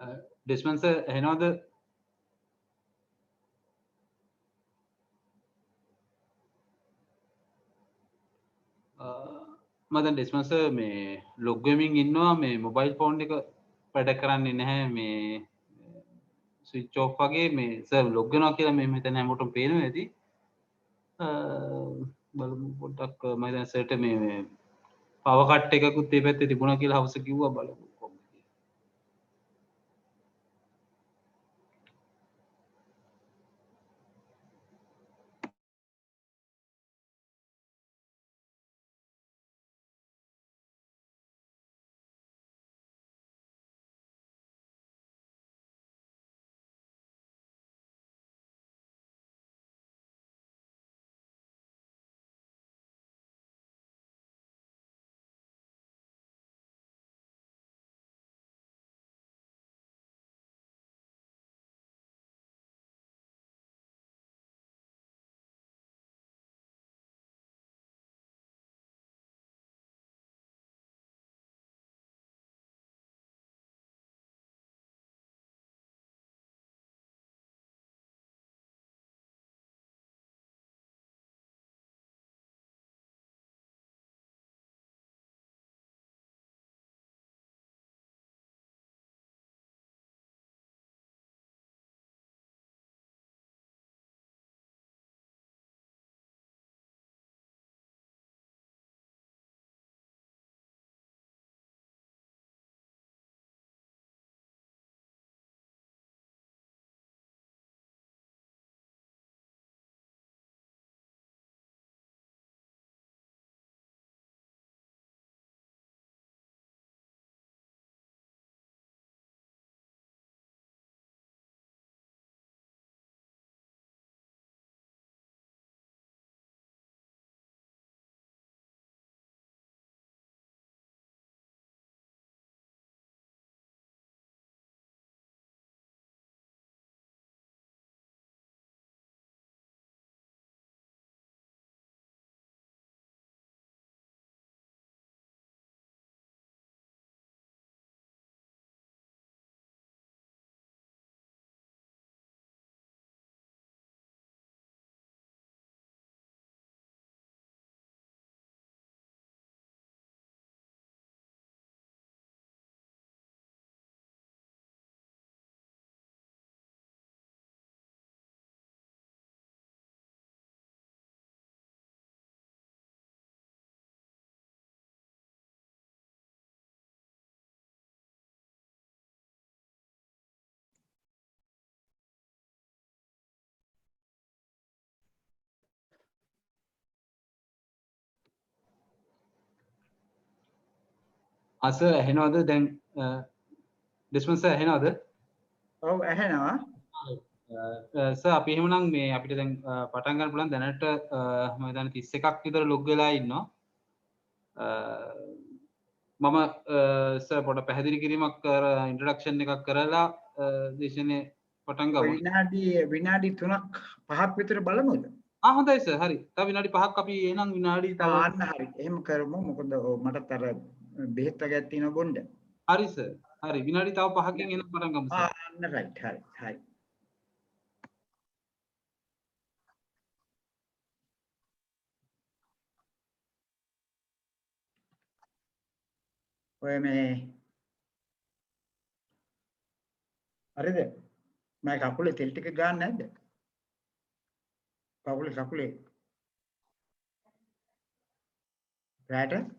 ඩිස්මන්ස ඇහෙනවද? මම දැන් ඩිස්මන්ස මේ ලොග් වෙමින් ඉන්නවා. මේ මොබයිල් ෆෝන් එක වැඩ කරන්නේ නැහැ. මේ ස්විච් ඔෆ් වගේ මේ සර් ලොග් වෙනවා කියලා මේ මෙතන හැමෝටම පේනවා ඇති. බලමු පොඩ්ඩක් මම දැන් සර්ට මේ පවර් කට් එකකුත් මේ පැත්තේ තිබුණා කියලා හවස කිව්වා. බලමු කොහොමද කියලා. අස ඇහෙනවද දැන්? ඩිස්මන්ස ඇහෙනවද? ඔව් ඇහෙනවා. සර් අපි එහෙමනම් මේ අපිට දැන් පටන් ගන්න පුළුවන්. දැනට මම හිතන්නේ 31ක් විතර ලොග් වෙලා ඉන්නවා. මම සර් පොඩ පැහැදිලි කිරීමක් කර ඉන්ට්‍රොඩක්ෂන් එකක් කරලා දේශනේ පටන් ගමු. විනාඩි 3ක් 5ක් විතර බලමුද? හොඳයි සර්. හරි. තව විනාඩි 5ක් අපි එහෙනම් විනාඩි තව අන්න හරි. එහෙම කරමු. මොකද මටත් අර බෙහෙත් වර්ගයක් තියෙනවා බොන්න. හරි සර්. හරි. විනාඩි තව 5කින් එහෙනම් පටන් ගමු සර්. අන්න රයිට්. හරි. හරි. ඔය මේ හරිද? මම කකුලේ තෙල් ටික ගන්න නැද්ද? කකුලේ රැට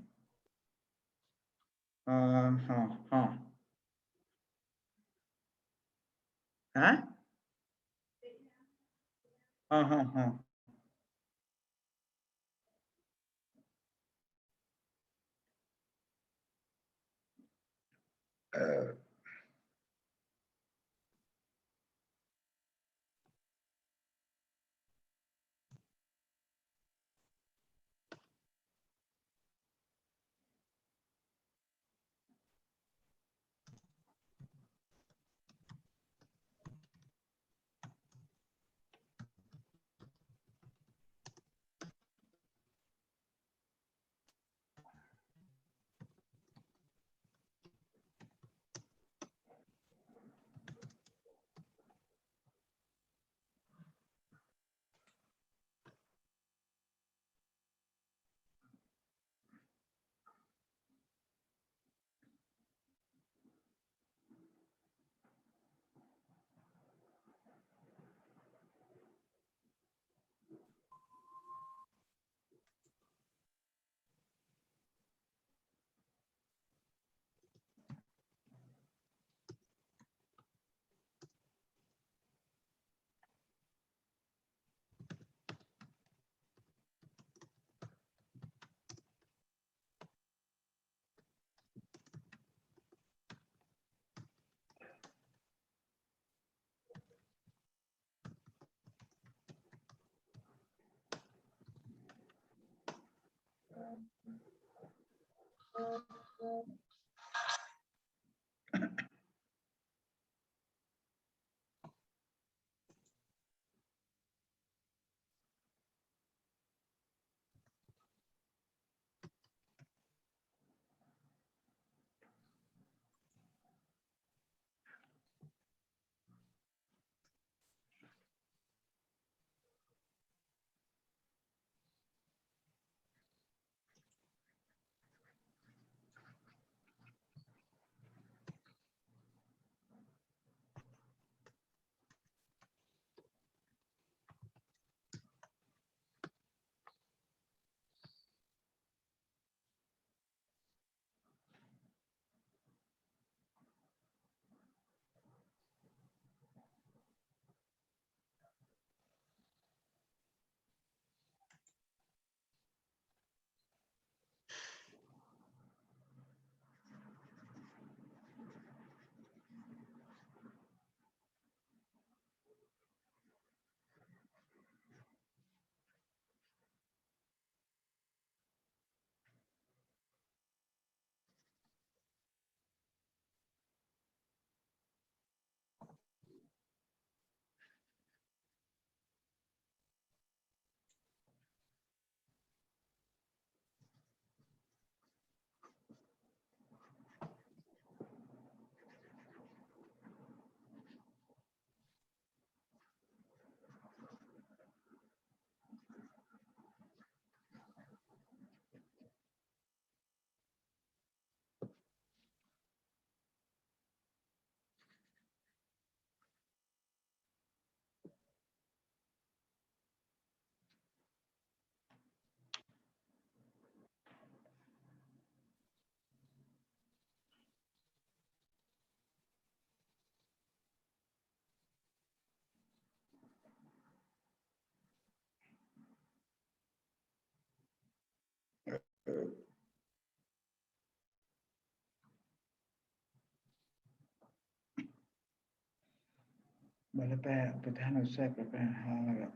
බලපෑ ප්‍රධාන උත්සාහ ප්‍රකරණ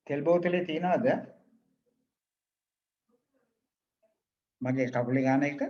තෙල් බෝතලේ තියනවද මගේ කකුලේ ගාන එක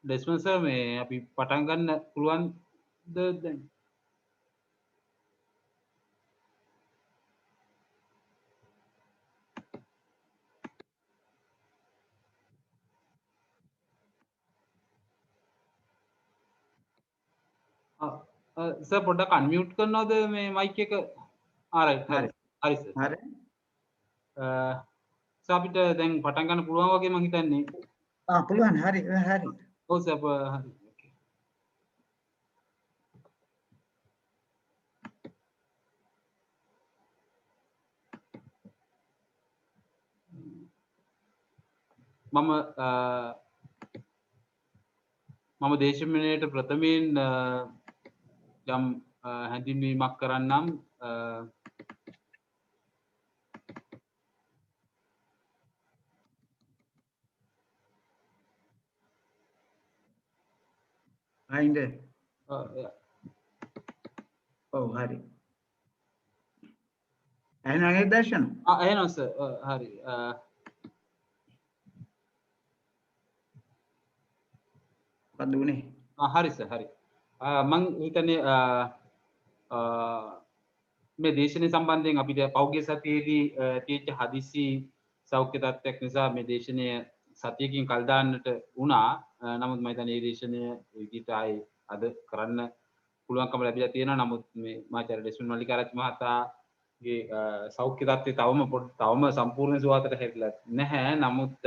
ඩෙස්මන් සර් මේ අපි පටන් ගන්න පුළුවන්ද දැන්? සර් පොඩ්ඩක් අන්මියුට් කරනවද මේ මයික් එක? ආරයිට් හරි සර්. හරි සර් අපිට දැන් පටන් ගන්න පුළුවන් වගේ මම හිතන්නේ. පුළුවන් හරි ඔව් සර් හරි. මම දේශපාලනයට ප්‍රථමයෙන් යම් හැඳින්වීමක් කරන්නම්. අයින්ද ඔව් හරි එහෙනම් දර්ශන එහෙනම් සර් හරි. මොකද උනේ? හරි සර් හරි. මං හිතන්නේ මේ දේශනය සම්බන්ධයෙන් අපිට පෞද්ගලික සතියේදී තියෙච්ච හදිසි සෞඛ්‍ය තත්ත්වයක් නිසා මේ දේශනය සතියකින් කල් දාන්නට වුණා. නමුත් මම හිතන්නේ මේ දේශනය විදිහට ආයේ අද කරන්න පුළුවන්කම ලැබිලා තියෙනවා. නමුත් මේ මාචාර්ය ඩෙස්මන් මල්ලිකාරච්චි මහතාගේ සෞඛ්‍ය තත්ත්වය තවම සම්පූර්ණ සුවතට හැරිලා නැහැ. නමුත්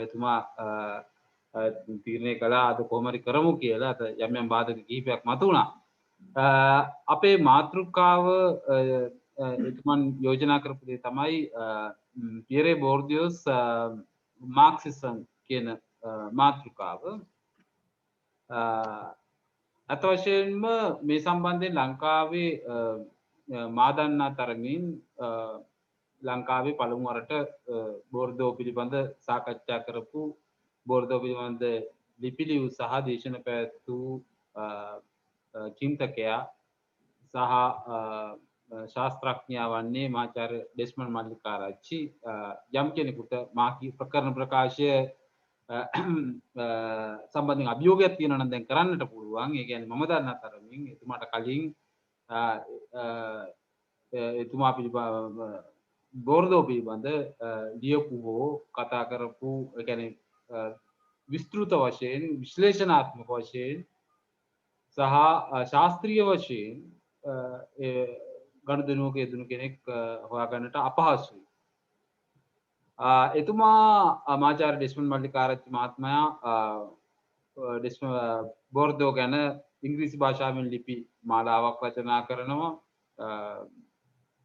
එතුමා තීරණය කළා අද කොහොම හරි කරමු කියලා. අද යම් බාධක කිහිපයක් මතුවුණා. අපේ මාතෘකාව එතුමන් යෝජනා කරපු දේ තමයි පියරේ බෝර්දියෝස් මාක්සිසම් කියන මාතෘකාව. අත වශයෙන්ම මේ සම්බන්ධයෙන් ලංකාවේ මා දන්නා තරමින් ලංකාවේ පළමු වරට බෝර්දෝ පිළිබඳ සාකච්ඡා කරපු බෝර්දෝ පිළිබඳ ලිපිලියු සහ දේශන පැවැත්වූ චින්තකයා සහ ශාස්ත්‍රඥයා වන්නේ මහාචාර්ය ඩෙස්මන් මල්ලිකාරච්චි. යම් කෙනෙකුට මා ප්‍රකරණ ප්‍රකාශය සම්බන්ධයෙන් අභියෝගයක් තියෙනවා නම් දැන් කරන්නට පුළුවන්. ඒ කියන්නේ මම දන්නා තරමින් එතුමාට කලින් එතුමා පිළිබඳ බෝර්දෝ පිළිබඳ ලියපු හෝ කතා කරපු ඒ කියන්නේ විස්තෘත වශයෙන් විශ්ලේෂණාත්මක වශයෙන් සහ ශාස්ත්‍රීය වශයෙන් ගනුදෙනුවක යෙදුණු කෙනෙක් හොයාගන්නට අපහසුයි. එතුමා මාචාර්ය ඩෙස්මන් මල්ලිකාරච්චි මහත්මයා බෝර්දෝ ගැන ඉංග්‍රීසි භාෂාවෙන් ලිපි මාලාවක් රචනා කරනවා.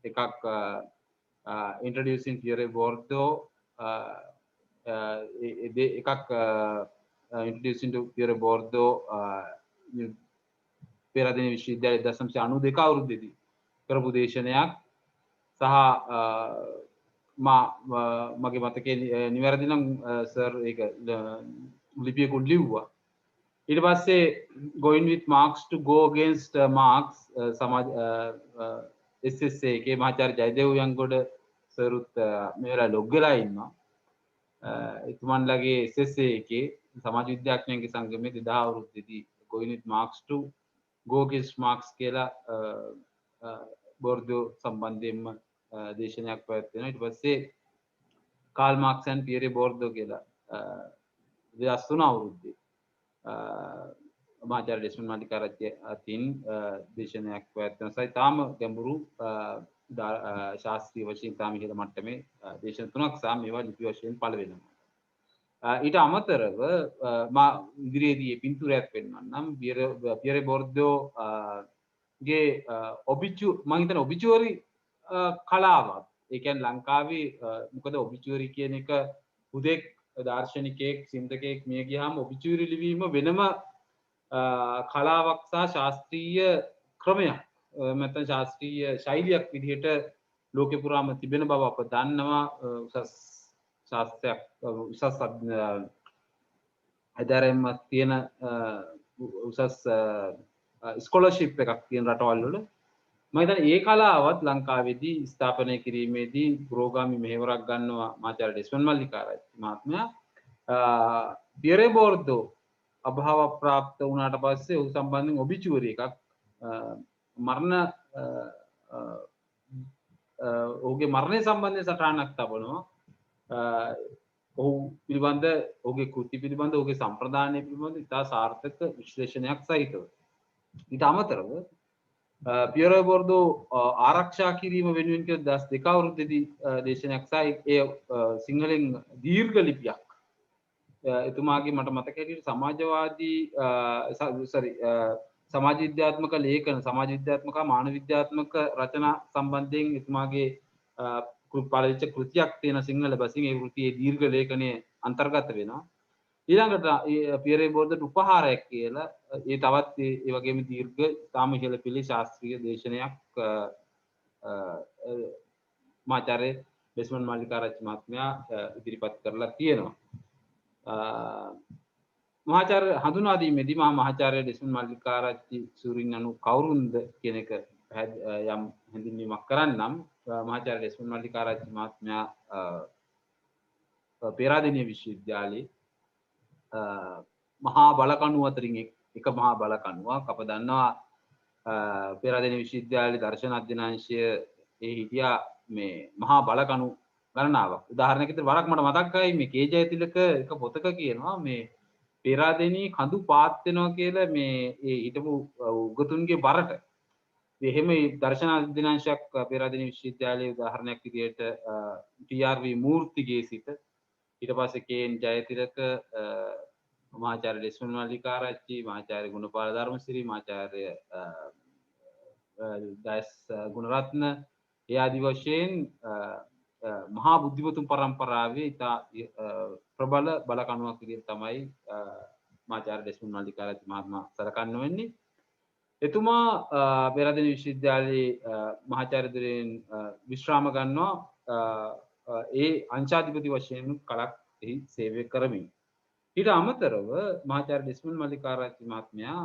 එකක් introducing theory Bordeaux, එකක් introducing to Pierre Bourdieu පෙරදින විශ්වවිද්‍යාලය 1992 අවුරුද්දේදී කරපු දේශනයක් සහ මගේ මතකයේ නිවැරදි නම් සර් ඒක ලිපියකුත් ලිව්වා. ඊට පස්සේ going with Marx to go against Marx සමාජ SSA එකේ මහාචාර්ය ජයදේව යංගොඩ සරුත් මේ වෙලාව ලොග් වෙලා ඉන්නවා. එතුමන්ලගේ SSA එකේ සමාජ විද්‍යාඥයන්ගේ සංගමයේ 2000 අවුරුද්දේදී going with Marx to go against Marx කියලා බෝර්ඩෝ සම්බන්ධයෙන්ම දේශනයක් පැවැත්වෙනවා. ඊට පස්සේ කාල් මාක්ස් and පියරේ බෝර්ඩෝ කියලා 2003 අවුරුද්දේ මහාචාර්ය ඩෙස්මන්ඩ් මල්ලිකාරච්චි අතින් දේශනයක් පැවැත්වෙනවා. තාම ගැඹුරු ශාස්ත්‍රීය වශයෙන් තාම ඉහළ මට්ටමේ දේශන තුනක් සහ මේවා ලිපි වශයෙන් පළ වෙනවා. ඊට අමතරව මා ඉදිරියේදී පින්තූරයක් පෙන්වන්නම්. පියරේ බෝර්ඩෝ ගේ මම හිතන ඔබිචුවරි කලාවක්. ඒ කියන්නේ ලංකාවේ මොකද ඔබිචුවරි කියන එක හුදෙක් දාර්ශනිකයෙක් සින්දකයෙක් මිය ගියාම ඔබිචුවරි ලිවීම වෙනම කලාවක් සහ ශාස්ත්‍රීය ක්‍රමයක් නැත්නම් ශාස්ත්‍රීය ශෛලියක් විදිහට ලෝකෙ පුරාම තිබෙන බව අප දන්නවා. උසස් ශාස්ත්‍රයක් උසස් අධ්‍යයනයක් තියෙන උසස් ස්කෝලර්ෂිප් එකක් තියෙන රටවල් වල මම හිතන්නේ ඒ කලාවත් ලංකාවේදී ස්ථාපනය කිරීමේදී පුරෝගාමී මෙහෙවරක් ගන්නවා මහාචාර්ය ඩෙස්මන්ඩ් මල්ලිකාරච්චි මහත්මයා. පියරේ බෝර්ඩෝ අභාව ප්‍රාප්ත වුණාට පස්සේ ඔහු සම්බන්ධයෙන් ඔබිචුවරි එකක් මරණ ඔහුගේ මරණය සම්බන්ධයෙන් සටහනක් තබනවා. ඔහු පිළිබඳ ඔහුගේ කෘති පිළිබඳ ඔහුගේ සම්ප්‍රදානය පිළිබඳ ඉතා සාර්ථක විශ්ලේෂණයක් සහිතව. ඊට අමතරව පියරේ බෝර්ඩෝ ආරක්ෂා කිරීම වෙනුවෙන් කියලා 2002 අවුරුද්දේදී දේශනයක් සහ ඒ සිංහලෙන් දීර්ඝ ලිපියක් එතුමාගේ මට මතක හැටියට සමාජවාදී සමාජ විද්‍යාත්මක ලේඛන සමාජ විද්‍යාත්මක මානව විද්‍යාත්මක රචනා සම්බන්ධයෙන් එතුමාගේ පළවෙච්ච කෘතියක් තියෙන සිංහල බසින් ඒ කෘතියේ දීර්ඝ ලේඛනයේ අන්තර්ගත වෙනවා. ඊළඟට පියරේ බෝර්ඩෝට උපහාරයක් කියලා ඒ තවත් ඒ වගේම දීර්ඝ තාම ඉහළ පිළි ශාස්ත්‍රීය දේශනයක් මහාචාර්ය ඩෙස්මන්ඩ් මල්ලිකාරච්චි මහත්මයා ඉදිරිපත් කරලා තියෙනවා. මහාචාර්ය හඳුනා දීමේදී මහාචාර්ය ඩෙස්මන්ඩ් මල්ලිකාරච්චි සූරින් අනු කවුරුන්ද කියන එක යම් හැඳින්වීමක් කරන්නම්. මහාචාර්ය ඩෙස්මන්ඩ් මල්ලිකාරච්චි මහත්මයා පේරාදෙණිය විශ්වවිද්‍යාලයේ මහා බලකණු අතරින් එක මහා බලකණුවක්. අප දන්නවා පේරාදෙණිය විශ්වවිද්‍යාලයේ දර්ශන අධ්‍යනාංශයේ හිටියා මේ මහා බලකණු ගණනාවක්. උදාහරණයක් විදිහට වරක් මට මතකයි මේ කේ ජයතිලක එක පොතක කියනවා මේ පේරාදෙණිය කඳු පාත් වෙනවා කියලා මේ ඒ හිටපු උගතුන්ගේ බරට. එහෙම දර්ශන අධ්‍යනාංශයක් පේරාදෙණිය විශ්වවිද්‍යාලයේ උදාහරණයක් විදිහට TRV මූර්තිගේ සිට ඊට පස්සේ කේ.එන්. ජයතිලක මහාචාර්ය ඩෙස්මන්ඩ් මල්ලිකාරච්චි මහාචාර්ය ගුණපාල ධර්මසිරි මහාචාර්ය දයස් ගුණරත්න ඒ ආදි වශයෙන් මහා බුද්ධිමතුන් පරම්පරාවේ ඉතා ප්‍රබල බලකණුවක් විදිහට තමයි මහාචාර්ය ඩෙස්මන්ඩ් මල්ලිකාරච්චි මහත්මයා සලකන්න වෙන්නේ. එතුමා පේරාදෙණිය විශ්වවිද්‍යාලයේ මහාචාර්යවරයන් විශ්‍රාම ගන්නවා ඒ අංශාධිපති වශයෙන් කලක් එහි සේවය කරමින්. ඊට අමතරව මහාචාර්ය ඩෙස්මන්ඩ් මල්ලිකාරච්චි මහත්මයා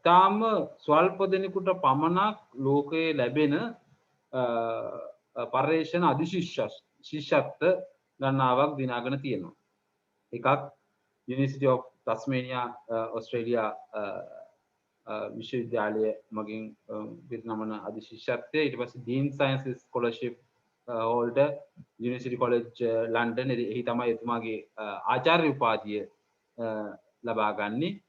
තාම ස්වල්ප දෙනෙකුට පමණක් ලෝකයේ ලැබෙන පර්යේෂණ අධිශිෂ්‍යත්ව ගණනාවක් දිනාගෙන තියෙනවා. එකක් University of Tasmania ඔස්ට්‍රේලියා විශ්වවිද්‍යාලය මගින් පිරිනමන අධිශිෂ්‍යත්වය. ඊට පස්සේ Dean Sciences Scholarship holder University College London එහි තමයි එතුමාගේ ආචාර්ය උපාධිය ලබා ගන්නේ.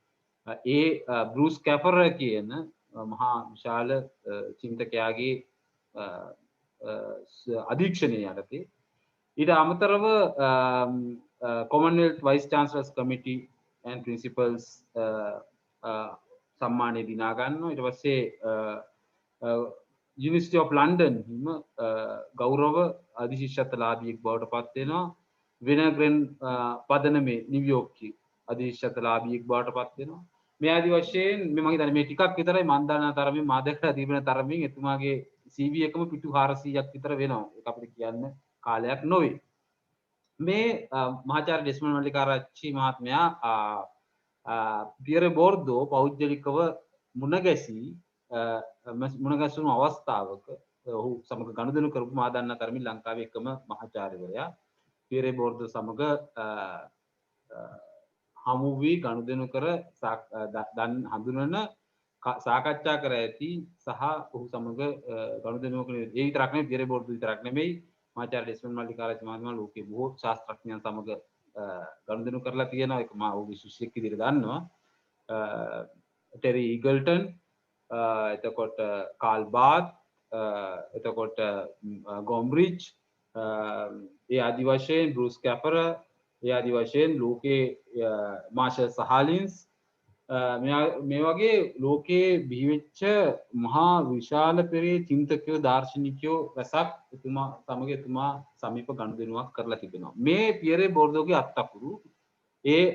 ඒ බෲස් කැෆර් කියන මහා විශාල චින්තකයාගේ අධීක්ෂණය යටතේ ඊට අමතරව Commonwealth Vice Chancellors Committee and Principals සම්මානය දිනා ගන්නවා. ඊට පස්සේ University of London හිම ගෞරව අධිශිෂ්‍යත්වලාභියෙක් බවට පත් වෙනවා. වෙනග්‍රෙන් පදනමේ නිව්යෝර්ක්කි අධිශිෂ්‍යත්වලාභියෙක් බවට පත් වෙනවා. මේ ආදි වශයෙන් මේ මම හිතන්නේ මේ ටිකක් විතරයි මම දන්නා තරමින් මා දැකලා තිබෙන තරමින් එතුමාගේ CV එකම පිටු 400ක් විතර වෙනවා. ඒක අපිට කියන්න කාලයක් නොවේ. මේ මහාචාර්ය ඩෙස්මන්ඩ් මල්ලිකාරච්චි මහත්මයා පියරේ බෝර්දෝ පෞද්ගලිකව මුණගැසුණු අවස්ථාවක ඔහු සමග ගනුදෙනු කරපු මා දන්නා තරමින් ලංකාවේ එකම මහාචාර්යවරයා පියරේ බෝර්දෝ සමග හමු වී ගනුදෙනු කර හඳුනන සාකච්ඡා කර ඇති සහ ඔහු සමග ගනුදෙනු කරන ඒ විතරක් නෙවෙයි පියරේ බෝර්දෝ විතරක් නෙවෙයි මහාචාර්ය ඩෙස්මන්ඩ් මල්ලිකාරච්චි මහත්මයා ලෝකේ බොහෝ ශාස්ත්‍රඥයන් සමග ගනුදෙනු කරලා තියෙනවා. ඒක මා ඔහුගේ ශිෂ්‍යෙක් විදිහට දන්නවා. ටෙරි ඊගල්ටන් එතකොට කාල් බාත් එතකොට ගොම්බ්‍රිජ් ඒ ආදි වශයෙන් බෲස් කැපර ඒ ආදි වශයෙන් ලෝකේ මාෂල් සහාලින්ස් මේ වගේ ලෝකයේ බිහිවෙච්ච මහා විශාල පෙරේ චින්තකයෝ දාර්ශනිකයෝ රැසක් එතුමා සමීප ගනුදෙනුවක් කරලා තිබෙනවා. මේ පියරේ බෝර්දෝගේ අත්තකුරු ඒ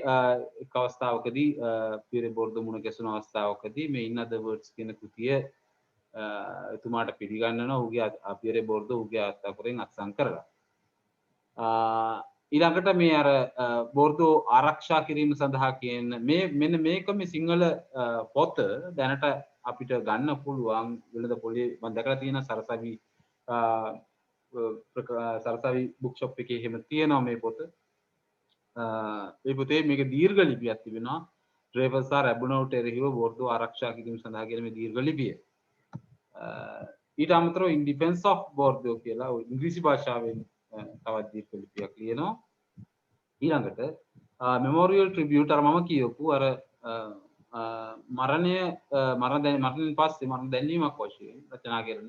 එක් අවස්ථාවකදී පියරේ බෝර්දෝ මුණ ගැසුණු අවස්ථාවකදී මේ ඉන් අදර් වර්ඩ්ස් කියන කෘතිය එතුමාට පිළිගන්නනවා. ඔහුගේ පියරේ බෝර්දෝ ඔහුගේ අත්තකුරෙන් අත්සන් කරලා. ඊළඟට මේ අර බෝර්දෝ ආරක්ෂා කිරීම සඳහා කියන මෙන්න මේක මේ සිංහල පොත දැනට අපිට ගන්න පුළුවන් වෙළඳ පොලේ මම දැකලා තියෙන සරසවි බුක් ෂොප් එකේ එහෙම තියෙනවා මේ පොත. මේ පොතේ මේක දීර්ඝ ලිපියක් තිබෙනවා. ඩ්‍රේවර්ස් ආර් ඇබුනෝට් එරෙහිව බෝර්දෝ ආරක්ෂා කිරීම සඳහා කියන මේ දීර්ඝ ලිපිය. ඊට අමතරව ඉන් ඩිෆෙන්ස් ඔෆ් බෝර්දෝ කියලා ඉංග්‍රීසි භාෂාවෙන් තවත් දීර්ඝ ලිපියක් ලියනවා. ඊළඟට මෙමෝරියල් ට්‍රිබියුට් අර මම කියවපු අර මරණයෙන් පස්සේ මරණ දැන්වීමක් වශයෙන් රචනා කරන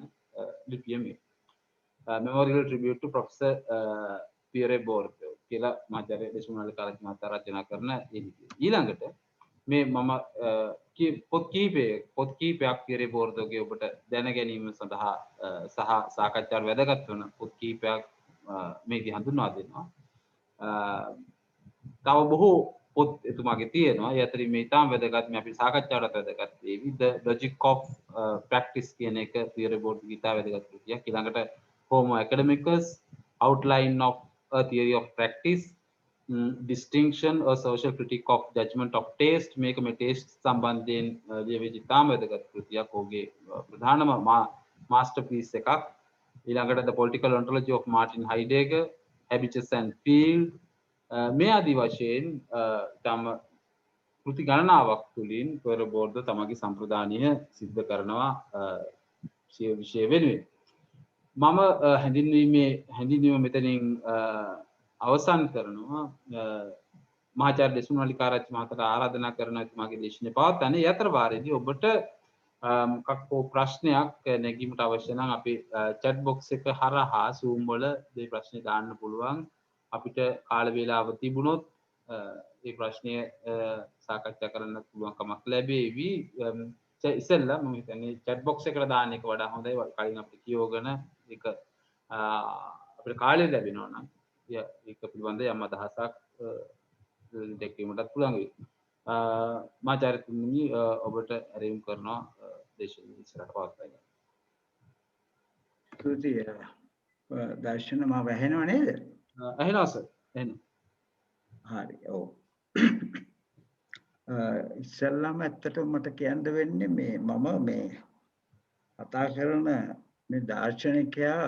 ලිපිය මේ මෙමෝරියල් ට්‍රිබියුට් ටු ප්‍රොෆෙසර් පියරේ බෝර්දෝ කියලා මහාචාර්ය ඩෙස්මන්ඩ් මල්ලිකාරච්චි මහතා රචනා කරන ඒ ලිපිය. ඊළඟට මේ මම පොත් කීපයක් පියරේ බෝර්දෝගේ ඔබට දැන ගැනීම සඳහා සහ සාකච්ඡාවට වැදගත් වන පොත් කීපයක් මේකේ හඳුන්වා දෙනවා. තව බොහෝ පොත් එතුමාගේ තියෙනවා. ඒ අතරින් මේ ඊටාම් වැදගත් මේ අපි සාකච්ඡාවට වැදගත් වේවි. The Logic of Practice කියන එක පියරේ බෝර්දෝගේ ඉතා වැදගත් කෘතියක්. ඊළඟට Homo Academicus, Outline of a Theory of Practice, Distinction, a Social Critique of Judgment of Taste. මේක මේ ටේස්ට් සම්බන්ධයෙන් ලියවිච්ච ඉතාම වැදගත් කෘතියක්. ඔහුගේ ප්‍රධානම මාස්ටර්පීස් එකක්. ඊළඟට The Political Ontology of Martin Heidegger, Habitus and Field. මේ ආදි වශයෙන් තම කෘති ගණනාවක් තුළින් පියරේ බෝර්දෝ තමගේ සම්ප්‍රදානය සිද්ධ කරනවා විෂය වෙනුවෙන්. මම හැඳින්වීම මෙතනින් අවසන් කරනවා. මහාචාර්ය ඩෙස්මන්ඩ් මල්ලිකාරච්චි මහතාට ආරාධනා කරන එතුමාගේ දේශනය පවත්වන්න. ඒ අතර වාරයේදී ඔබට මොකක් හෝ ප්‍රශ්නයක් නැගීමට අවශ්‍ය නම් අපේ chat box එක හරහා Zoom වල මේ ප්‍රශ්නේ දාන්න පුළුවන්. අපිට කාල වේලාව තිබුණොත් ඒ ප්‍රශ්නය සාකච්ඡා කරන්න පුළුවන්කමක් ලැබෙවි. ඉතින්ලා මම හිතන්නේ chat box එකට දාන්න එක වඩා හොඳයි. කලින් අපිට කියවගෙන ඒක අපිට කාලය ලැබෙනවා නම් ඒක පිළිබඳ යම් අදහසක් දෙකීමටත් පුළුවන් වෙයි. මාචාර්යතුමනි ඔබට ඇරයුම් කරනවා දේශන ඉස්සරහට පවත්වාගෙන. ස්තුතියි. දර්ශන මාව ඇහෙනව නේද? ඇහෙනවා සර්. ඇහෙනවා. හරි. ඔව්. ඉස්සෙල්ලාම ඇත්තටම මට කියන්න වෙන්නේ මම මේ කතා කරන මේ දාර්ශනිකයා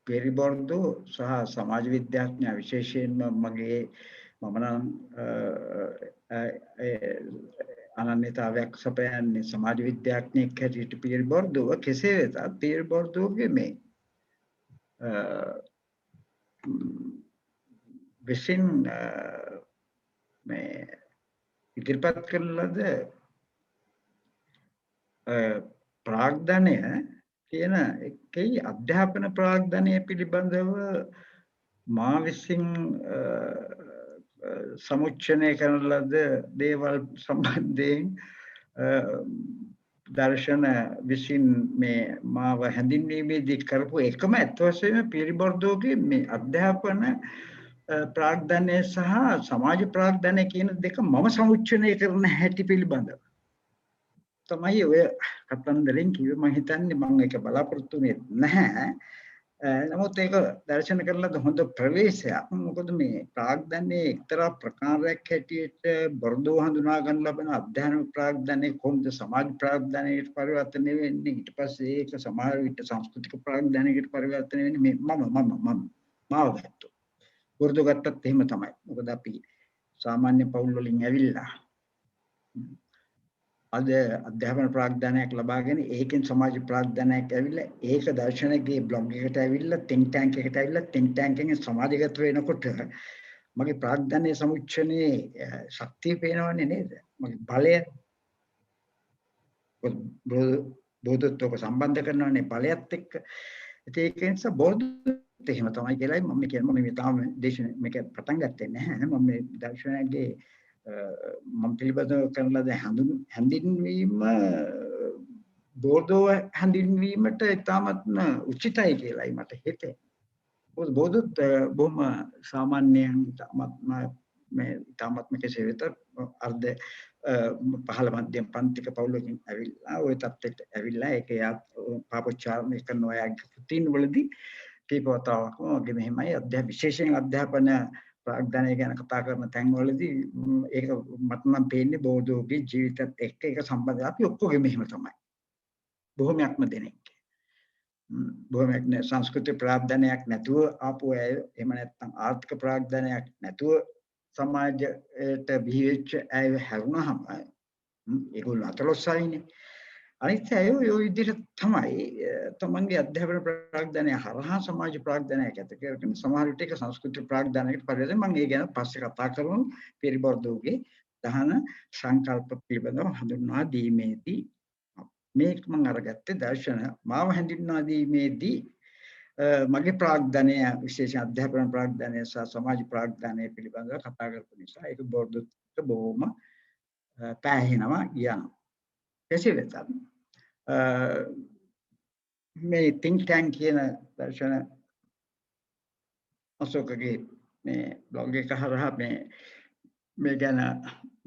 පියරේ බෝර්දෝ සහ සමාජ විද්‍යාඥයා විශේෂයෙන්ම මම නම් අනන්‍යතාවයක් සපයන්නේ සමාජ විද්‍යාඥයෙක් හැටියට පියරේ බෝර්දෝව. කෙසේ වෙතත් පියරේ බෝර්දෝගේ මේ විසින් මේ ඉදිරිපත් කරන ලද ප්‍රාග්ධනය කියන එකේ අධ්‍යාපන ප්‍රාග්ධනය පිළිබඳව මා විසින් සමුච්චනය කරන ලද දේවල් සම්බන්ධයෙන් දර්ශන විසින් මේ මාව හැඳින්වීමේදී කරපු එකම ඇත්ත වශයෙන්ම පිරිබොර්දෝගේ මේ අධ්‍යාපන ප්‍රාග්ධනය සහ සමාජ ප්‍රාග්ධනය කියන දෙක මම සමුච්චනය කරන හැටි පිළිබඳව තමයි ඔය කතන්දරෙන් කිව්වේ. මම හිතන්නේ මම ඒක බලාපොරොත්තු වෙන්නේ නැහැ. නමුත් ඒක දර්ශන කරලා හොඳ ප්‍රවේශයක්. මොකද මේ ප්‍රාග්ධනයේ එක්තරා ප්‍රකාරයක් හැටියට බොර්දෝ හඳුනා ගන්න ලබන අධ්‍යාත්ම ප්‍රාග්ධනයේ කොහොමද සමාජ ප්‍රාග්ධනයට පරිවර්තනය වෙන්නේ, ඊට පස්සේ ඒක සමාජ විට සංස්කෘතික ප්‍රාග්ධනයකට පරිවර්තනය වෙන්නේ මේ මම මාව ගත්තොත්. බොර්දෝ ගත්තත් එහෙම තමයි. මොකද අපි සාමාන්‍ය පවුල් වලින් ඇවිල්ලා අද අධ්‍යාපන ප්‍රාග්ධනයක් ලබාගෙන ඒකෙන් සමාජ ප්‍රාග්ධනයක් ඇවිල්ලා ඒක දර්ශනයේ බ්ලොග් එකට ඇවිල්ලා think tank එකට ඇවිල්ලා think tank එකෙන් සමාජගත වෙනකොට මගේ ප්‍රාග්ධනයේ සමුච්චනේ ශක්තිය පේනවන්නේ නේද? මගේ බලය බෝධත්වක සම්බන්ධ කරනවනේ බලයත් එක්ක. ඒක නිසා බෝධත් එහෙම තමයි කියලායි මම කියන්නේ. මම මේ තාම දේශන මේක පටන් ගත්තේ නැහැ. මම මේ දර්ශනයේ මම පිළිබඳව කරන ලද හැඳින්වීම බෝධෝ හැඳින්වීමට ඉතාමත්ම උචිතයි කියලායි මට හිතෙන්නේ. මොකද බෝධත් බොහොම සාමාන්‍යයෙන් ඉතාමත්ම කෙසේ වෙතත් අර්ධ පහළ මධ්‍යම පන්තික පවුලකින් ඇවිල්ලා ওই තත්ත්වයට ඇවිල්ලා ඒක පාපොච්චාරණය කරන ඔය කෘතීන් වලදී කීපවතාවක්ම වගේ මෙහෙමයි විශේෂයෙන් අධ්‍යාපන ප්‍රාග්ධනය ගැන කතා කරන තැන්වලදී ඒක මට නම් පේන්නේ බෝධෝගේ ජීවිතත් එක්ක ඒක සම්බන්ධ අපි ඔක්කොගෙම එහෙම තමයි. බොහොමයක්ම දෙනෙක්. බොහොමයක් සංස්කෘතික ප්‍රාග්ධනයක් නැතුව ආපු අය, එහෙම නැත්නම් ආර්ථික ප්‍රාග්ධනයක් නැතුව සමාජයට බිහිවෙච්ච අය හැරුණාම ඒගොල්ලෝ අතලොස්සයිනේ. අනිත් අය ඔය විදිහට තමයි තමන්ගේ අධ්‍යාපන ප්‍රාග්ධනය හරහා සමාජ ප්‍රාග්ධනයක් ඇති කරගෙන සමහර විට ඒක සංස්කෘතික ප්‍රාග්ධනයකට පරිවර්තනය. මම ඒ ගැන පස්සේ කතා කරමු. පිරිබොර්දෝගේ දහන සංකල්ප පිළිබඳව හඳුන්වා දීමේදී මේක මම අරගත්තේ දර්ශන මාව හඳුන්වා දීමේදී මගේ ප්‍රාග්ධනය විශේෂ අධ්‍යාපන ප්‍රාග්ධනය සහ සමාජ ප්‍රාග්ධනය පිළිබඳව කතා කරපු නිසා ඒක බොර්දෝට බොහොම පැහැහෙනවා යනවා. කෙසේ වෙතත් මේ think tank කියන දර්ශන අශෝකගේ මේ බ්ලොග් එක හරහා මේ ගැන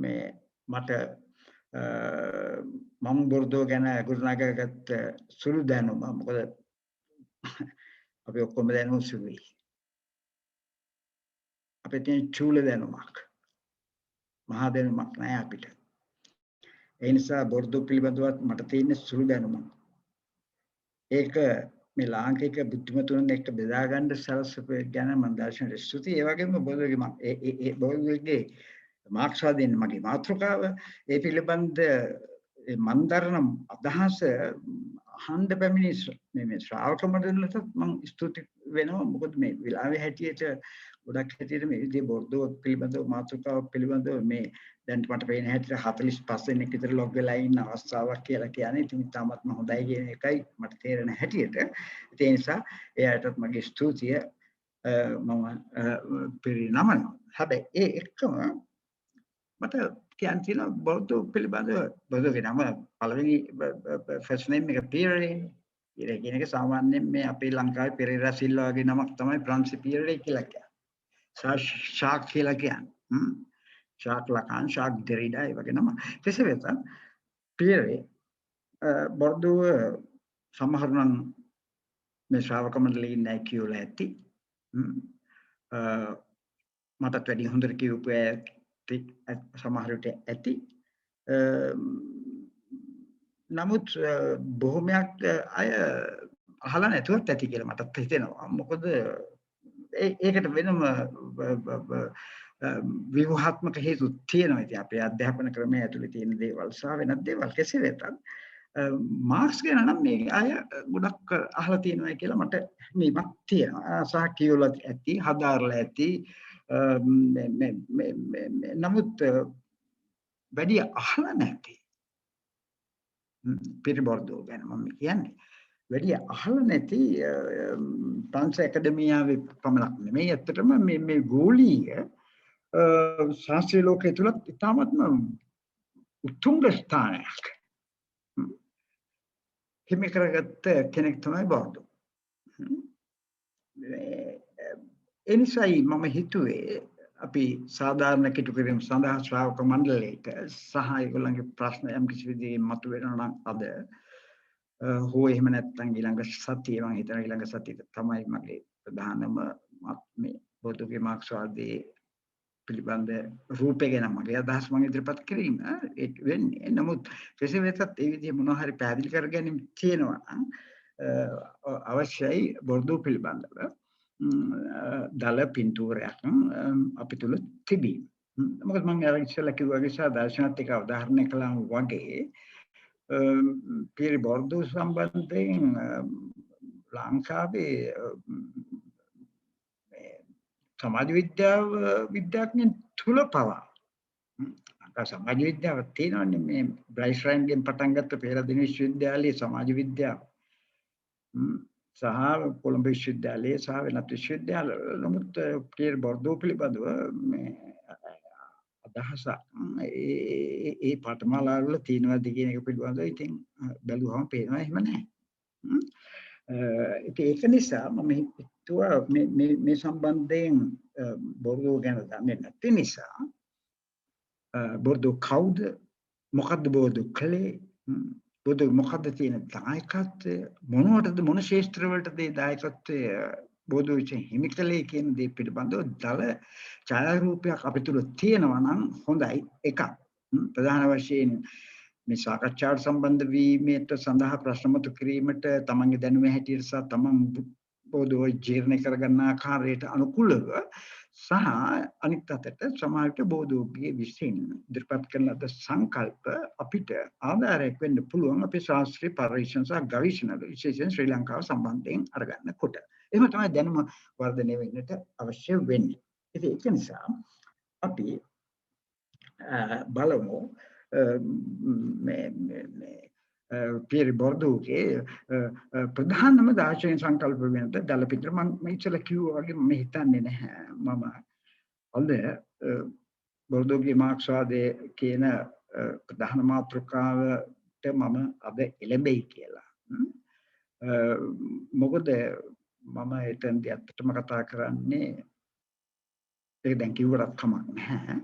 මේ මට මම බොර්දෝ ගැන ගොඩනගාගත්ත සුළු දැනුම. මොකද අපි ඔක්කොම දැනුම් සුළුයි. අපේ තියෙන චූල දැනුමක් මහා දැනුමක් නෑ අපිට. ඒ නිසා බොර්දෝ පිළිබඳවත් මට තියෙන සුළු දැනුමක්. ඒක මේ ලාංකික බුද්ධිමතුන් එක්ක බෙදා ගන්න සලස්වපු ගැන මම දර්ශනයේ ස්තුතියි. ඒ වගේම බොර්දෝගේ මාක්ස්වාදීන් මගේ මාතෘකාව ඒ පිළිබඳ මන් දරන අදහස අහන්න පැමිණි මේ ශ්‍රාවක මණ්ඩලයට මම ස්තුති වෙනවා. මොකද මේ විලාවේ හැටියට ගොඩක් හැටියට මේ විදිහේ බොර්දෝ පිළිබඳව මාතෘකාව පිළිබඳව මේ දැන් මට පේන හැටියට 45 දෙනෙක් විතර ලොග් වෙලා ඉන්න අවස්ථාවක් කියලා කියන්නේ. ඉතින් තාමත්ම හොඳයි කියන එකයි මට තේරෙන හැටියට. ඒ නිසා එයාටත් මගේ ස්තුතිය මම පිරිනමනවා. හැබැයි ඒ එක්කම මට කියන්න තියෙන බෞද්ධ පිළිබඳව බෞද්ධගේ නම පළවෙනි ෆස්ට් නේම් එක පීරේ. පීරේ කියන එක සාමාන්‍යයෙන් මේ අපේ ලංකාවේ පෙරේරා සිල්වා වගේ නමක් තමයි ප්‍රංශ පීරේ කියලා කියන්නේ. ශාක් කියලා කියන්නේ. ශාක් ලකාන් ශාක් දෙරිඩා ඒ වගේ නම. කෙසේ වෙතත් පීරේ බෞද්ධ සමහරනම් මේ ශ්‍රාවක මණ්ඩලයේ ඉන්නේ කියලා ඇති. මටත් වැඩි හොඳට කියපු සමහර විට ඇති. නමුත් බොහොමයක් අය අහලා නැතුවත් ඇති කියලා මටත් හිතෙනවා. මොකද ඒකට වෙනම විවහාත්මක හේතු තියෙනවා. ඉතින් අපේ අධ්‍යාපන ක්‍රමයේ ඇතුලේ තියෙන දේවල් සහ වෙනත් දේවල් කෙසේ වෙතත් මාක්ස් ගැන නම් මේ අය ගොඩක් අහලා තියෙනවා කියලා මට මේවක් තියෙනවා. සහ කියවලා ඇති, හදාarලා ඇති. නමුත් වැඩි අහලා නැති පිරිබොර්දෝ ගැන මම කියන්නේ වැඩි අහලා නැති ප්‍රංශ ඇකඩමියාවේ පමණක් නෙමෙයි. ඇත්තටම මේ ගෝලීය ශාස්ත්‍රීය ලෝකයේ තුලත් ඉතාමත්ම උතුම් ස්ථානයක්. හිමි කරගත්ත කෙනෙක් තමයි බෞද්ධ. ඒ නිසායි මම හිතුවේ අපි සාධාරණ කිටු කිරීම සඳහා ශ්‍රාවක මණ්ඩලයට සහ ඒගොල්ලන්ගේ ප්‍රශ්න යම් කිසි විදිහකින් මතුවෙනවා නම් අද හෝ එහෙම නැත්නම් ඊළඟ සතියේ මම හිතනවා ඊළඟ සතියේ තමයි මගේ ප්‍රධානම මේ බෞද්ධ මාක්ස්වාදී පිළිබඳ රූපේ ගැන මගේ අදහස් මම ඉදිරිපත් කිරීම ඒක වෙන්නේ. නමුත් කෙසේ වෙතත් ඒ විදිහ මොනවා හරි පැහැදිලි කර ගැනීම තියෙනවා නම් අවශ්‍යයි බොර්දු පිළිබඳව දල පින්තූරයක් අපි තුල තිබීම. මොකද මම අර ඉස්සෙල්ලා කිව්වා වගේ දර්ශනත් එක්ක උදාහරණයක් කළාම වගේ පිරි බොර්දු සම්බන්ධයෙන් ලංකාවේ සමාජ විද්‍යාව විද්‍යාඥයන් තුල පවා සමාජ විද්‍යාව තියෙනවානේ මේ බ්‍රයිස්රයින්ගෙන් පටන් ගත්ත පෙරදින විශ්වවිද්‍යාලයේ සමාජ විද්‍යාව සහ කොළඹ විශ්වවිද්‍යාලයේ සහ වෙනත් විශ්වවිද්‍යාල නමුත් පියර් බොර්දෝ පිළිබඳව මේ අදහසක් ඒ පාඨමාලා වල තියෙනවාද කියන එක පිළිබඳව ඉතින් බැලුවම පේනවා එහෙම නැහැ. ඒක නිසා මම හිතුවා මේ සම්බන්ධයෙන් බොර්දෝ ගැන දන්නේ නැති නිසා බොර්දෝ කවුද මොකද්ද බොර්දෝ කලේ බොර්දෝ මොකද්ද තියෙන දායකත්වය මොනවටද මොන ශාස්ත්‍ර වලටද ඒ දායකත්වය බොර්දෝ විසින් හිමි කලේ කියන දේ පිළිබඳව දල ඡායාරූපයක් අපිට තියෙනවා නම් හොඳයි එකක් ප්‍රධාන වශයෙන් මේ සාකච්ඡාවට සම්බන්ධ වීමට සඳහා ප්‍රශ්න මතු කිරීමට තමන්ගේ දැනුම හැටියට සහ තමන් බොර්දෝ ජීර්ණ කරගන්න ආකාරයට අනුකූලව සහ අනිත් අතට සමාජයට බෝධෝගේ විසින් ඉදිරිපත් කරන ලද සංකල්ප අපිට ආධාරයක් වෙන්න පුළුවන් අපේ ශාස්ත්‍රීය පරිශ්‍රණ සහ ගවේෂණ විශේෂයෙන් ශ්‍රී ලංකාව සම්බන්ධයෙන් අරගන්නකොට. එහෙම තමයි දැනුම වර්ධනය වෙන්නට අවශ්‍ය වෙන්නේ. ඉතින් ඒක නිසා අපි බලමු මේ පියර් බොර්දෝගේ ප්‍රධානම දාර්ශනික සංකල්ප වෙනද දල පිටර මම ඉස්සෙල්ලා කිව්වා වගේ මම හිතන්නේ නැහැ මම අද බොර්දෝගේ මාක්ස්වාදයේ කියන ප්‍රධාන මාතෘකාවට මම අද එළඹෙයි කියලා. මොකද මම එතෙන්දී අත්තටම කතා කරන්නේ ඒක දැන් කිව්වට කමක් නැහැ.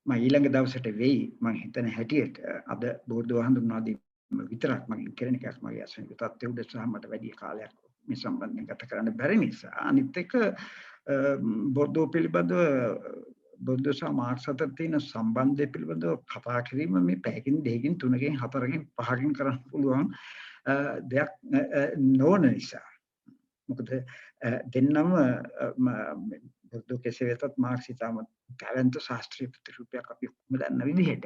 මම ඊළඟ දවසට වෙයි මම හිතන හැටියට අද බොර්දෝ හඳුන්වා දීම විතරක් මගේ කරන එකක් මගේ අසනික තත්ත්වය උඩ සහ මට වැඩි කාලයක් මේ සම්බන්ධයෙන් ගත කරන්න බැරි නිසා අනිත් එක බොර්දෝ පිළිබඳව බොර්දෝ සහ මාක්ස් අතර තියෙන සම්බන්ධය පිළිබඳව කතා කිරීම මේ පැයකින් දෙකකින් තුනකින් හතරකින් පහකින් කරන්න පුළුවන් දෙයක් නොවන නිසා මොකද දෙන්නම බොර්දෝ කෙසේ වෙතත් මාක්ස් ඉතාම දැවැන්ත ශාස්ත්‍රීය ප්‍රතිරූපයක් අපි දන්න විදිහට.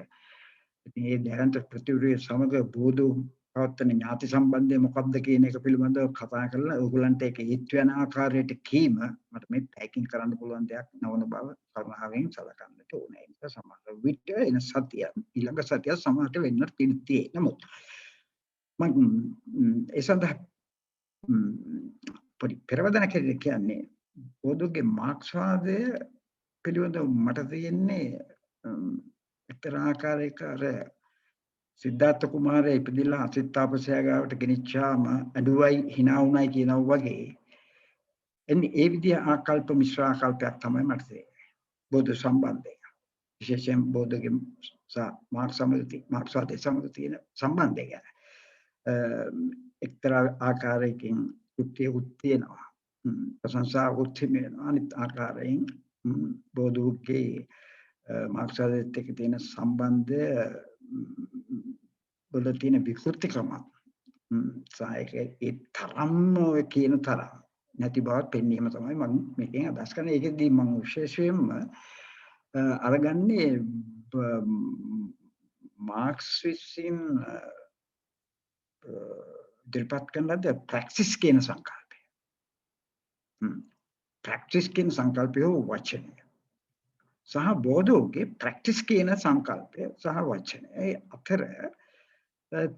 ඉතින් මේ දැවැන්ත ප්‍රතිරූපය සමග බොර්දෝ පවත්තන ඥාති සම්බන්ධය මොකක්ද කියන එක පිළිබඳව කතා කරලා ඕගොල්ලන්ට ඒක හිත වෙන ආකාරයට කීම මට මේ පැකින් කරන්න පුළුවන් දෙයක් නොවන බව කරුණාවෙන් සලකන්නට ඕනේ. ඒක සමහර විට එන සතිය ඊළඟ සතිය සමහරට වෙන්නත් පිළිතියි. නමුත් මම ඒ සඳහා පෙරවදන කියන්නේ බොර්දෝගේ මාක්ස්වාදය පිළිබඳව මට තියෙන්නේ එක්තරා ආකාරයක අර සිද්ධාර්ථ කුමාරයා ඉපදිලා අසිතාපසයාගාවට ගෙනිච්චාම අඬුවයි hina වුණයි කියනවා වගේ එන්නේ ඒ විදිහ ආකල්ප මිශ්‍ර ආකල්පයක් තමයි මට තියෙන්නේ බොර්දෝ සම්බන්ධය. විශේෂයෙන් බොර්දෝගේ මාක්ස්වාදයේ සමග තියෙන සම්බන්ධය ගැන එක්තරා ආකාරයකින් යුක්තියක් තියෙනවා. ප්‍රශංසාවක් තියෙනවා අනිත් ආකාරයෙන් බොර්දෝගේ මාක්ස්වාදයට එක්ක තියෙන සම්බන්ධය වල තියෙන විකෘතිකම සායකේ ඒ තරම්ම කියන තරම් නැති බවත් පෙන්වීම තමයි මම මේකෙන් අදහස් කරන්නේ. ඒකෙදී මම විශේෂයෙන්ම අරගන්නේ මාක්ස් විසින් ඉදිරිපත් කරන ලද ප්‍රැක්ටිස් කියන සංකල්පය. ප්‍රැක්ටිස් කියන සංකල්පය වචනය සහ බොර්දෝගේ ප්‍රැක්ටිස් කියන සංකල්පය සහ වචනය අතර